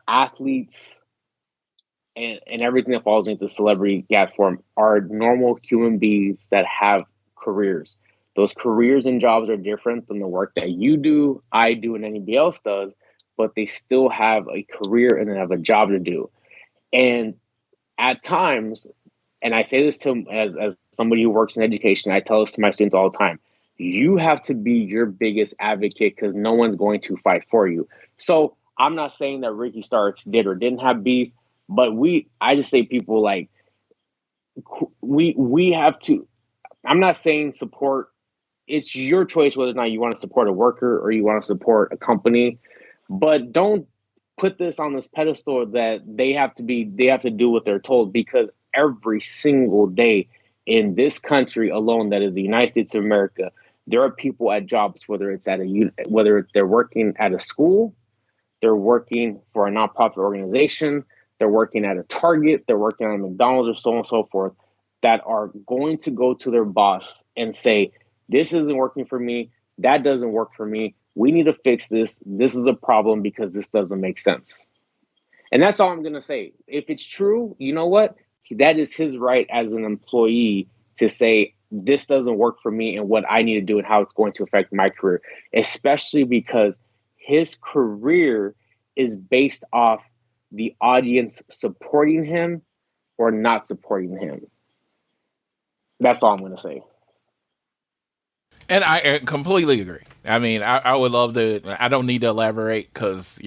F: athletes, and everything that falls into the celebrity platform are normal human beings that have careers. Those careers and jobs are different than the work that you do, I do, and anybody else does, but they still have a career and they have a job to do. And at times, and I say this to as somebody who works in education, I tell this to my students all the time, you have to be your biggest advocate because no one's going to fight for you. So I'm not saying that Ricky Starks did or didn't have beef, but I just say people like, we have to, I'm not saying support, it's your choice whether or not you want to support a worker or you want to support a company, but don't put this on this pedestal that they have to do what they're told, because every single day in this country alone, that is the United States of America, there are people at jobs, whether they're working at a school, they're working for a nonprofit organization, they're working at a Target, they're working at a McDonald's, or so on and so forth, that are going to go to their boss and say, this isn't working for me, that doesn't work for me, we need to fix this. This is a problem because this doesn't make sense. And that's all I'm going to say. If it's true, you know what? That is his right as an employee to say, this doesn't work for me and what I need to do and how it's going to affect my career, especially because his career is based off the audience supporting him or not supporting him. That's all I'm going to say.
E: And I completely agree. I mean, I would love to. I don't need to elaborate because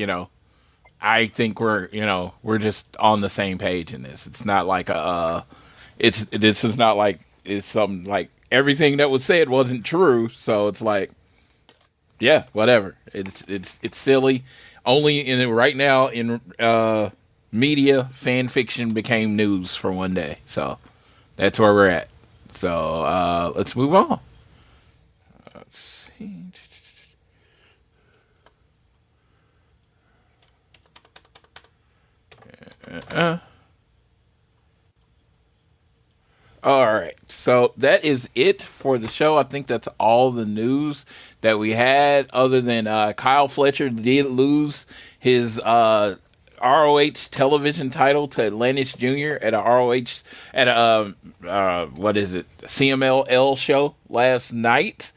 E: I think we're just on the same page in this. It's not like this is not like it's something like everything that was said wasn't true. So it's like, yeah, whatever. It's silly. Only right now in media, fan fiction became news for one day. So that's where we're at. So let's move on. Let's see. All right, so that is it for the show. I think that's all the news that we had, other than Kyle Fletcher did lose his ROH television title to Atlantis Jr. at a ROH at a CMLL show last night.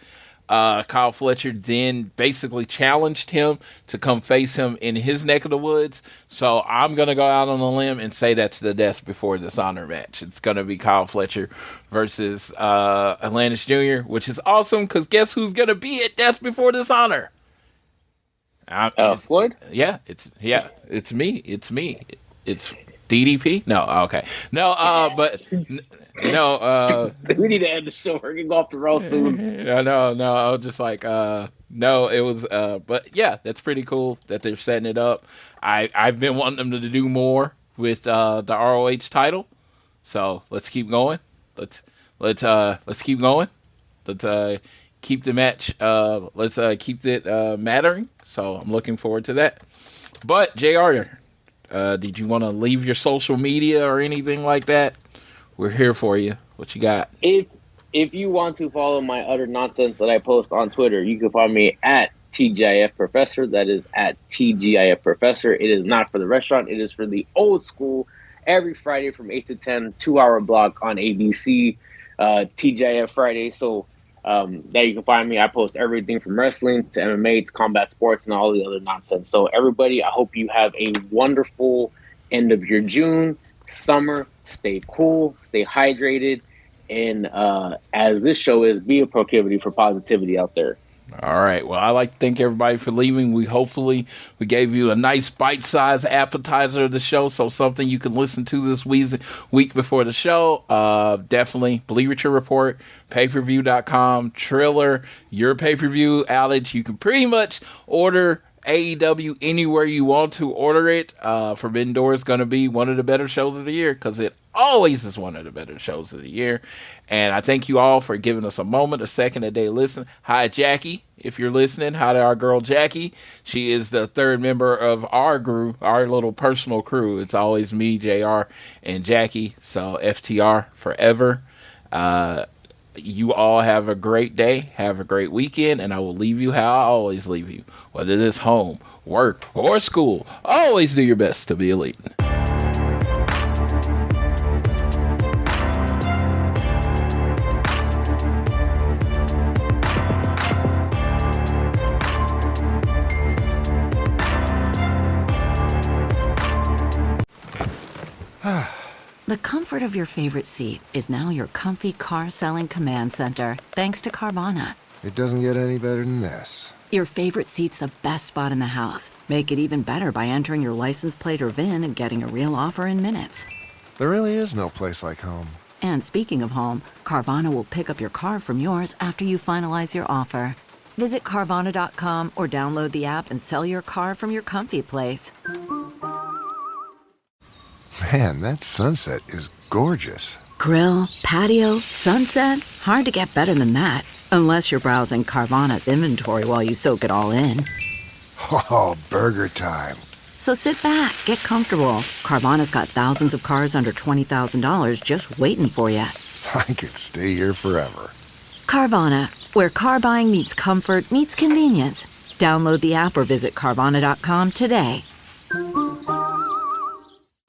E: Kyle Fletcher then basically challenged him to come face him in his neck of the woods. So I'm going to go out on a limb and say that's the Death Before Dishonor match. It's going to be Kyle Fletcher versus Atlantis Jr., which is awesome because guess who's going to be at Death Before Dishonor?
F: Floyd?
E: It's me. It's DDP? No, okay. No, but... No,
F: we need to end the show. We're gonna go off the road soon.
E: No. I was just like, no, it was, but yeah, that's pretty cool that they're setting it up. I've been wanting them to do more with the ROH title, so let's keep going. Let's keep going. Let's keep the match. Let's keep it mattering. So I'm looking forward to that. But JR, did you want to leave your social media or anything like that? We're here for you. What you got?
F: If you want to follow my utter nonsense that I post on Twitter, you can find me at TGIF Professor. That is at TGIF Professor. It is not for the restaurant. It is for the old school. Every Friday from 8 to 10, 2-hour block on ABC, TGIF Friday. So there you can find me. I post everything from wrestling to MMA to combat sports and all the other nonsense. So everybody, I hope you have a wonderful end of your June, summer. Stay cool, stay hydrated, and as this show is, be a proclivity for positivity out there.
E: All right. Well, I'd like to thank everybody for leaving. We gave you a nice bite-sized appetizer of the show, so something you can listen to this week before the show. Definitely Bleacher Report, payperview.com, Triller, your pay-per-view outage. You can pretty much order AEW anywhere you want to order it. Forbidden Door is going to be one of the better shows of the year because it always is one of the better shows of the year. And I thank you all for giving us a second a day listen. Hi, Jackie, if you're listening. Hi to our girl, Jackie. She is the third member of our group, our little personal crew. It's always me, JR, and Jackie. So FTR forever. You all have a great day, have a great weekend, and I will leave you how I always leave you. Whether it is home, work, or school, always do your best to be elite.
B: The comfort of your favorite seat is now your comfy car selling command center, thanks to Carvana.
A: It doesn't get any better than this.
B: Your favorite seat's the best spot in the house. Make it even better by entering your license plate or VIN and getting a real offer in minutes.
A: There really is no place like home.
B: And speaking of home, Carvana will pick up your car from yours after you finalize your offer. Visit Carvana.com or download the app and sell your car from your comfy place.
A: Man, that sunset is gorgeous.
B: Grill, patio, sunset. Hard to get better than that. Unless you're browsing Carvana's inventory while you soak it all in.
A: Oh, burger time.
B: So sit back, get comfortable. Carvana's got thousands of cars under $20,000 just waiting for you.
A: I could stay here forever.
B: Carvana, where car buying meets comfort meets convenience. Download the app or visit Carvana.com today.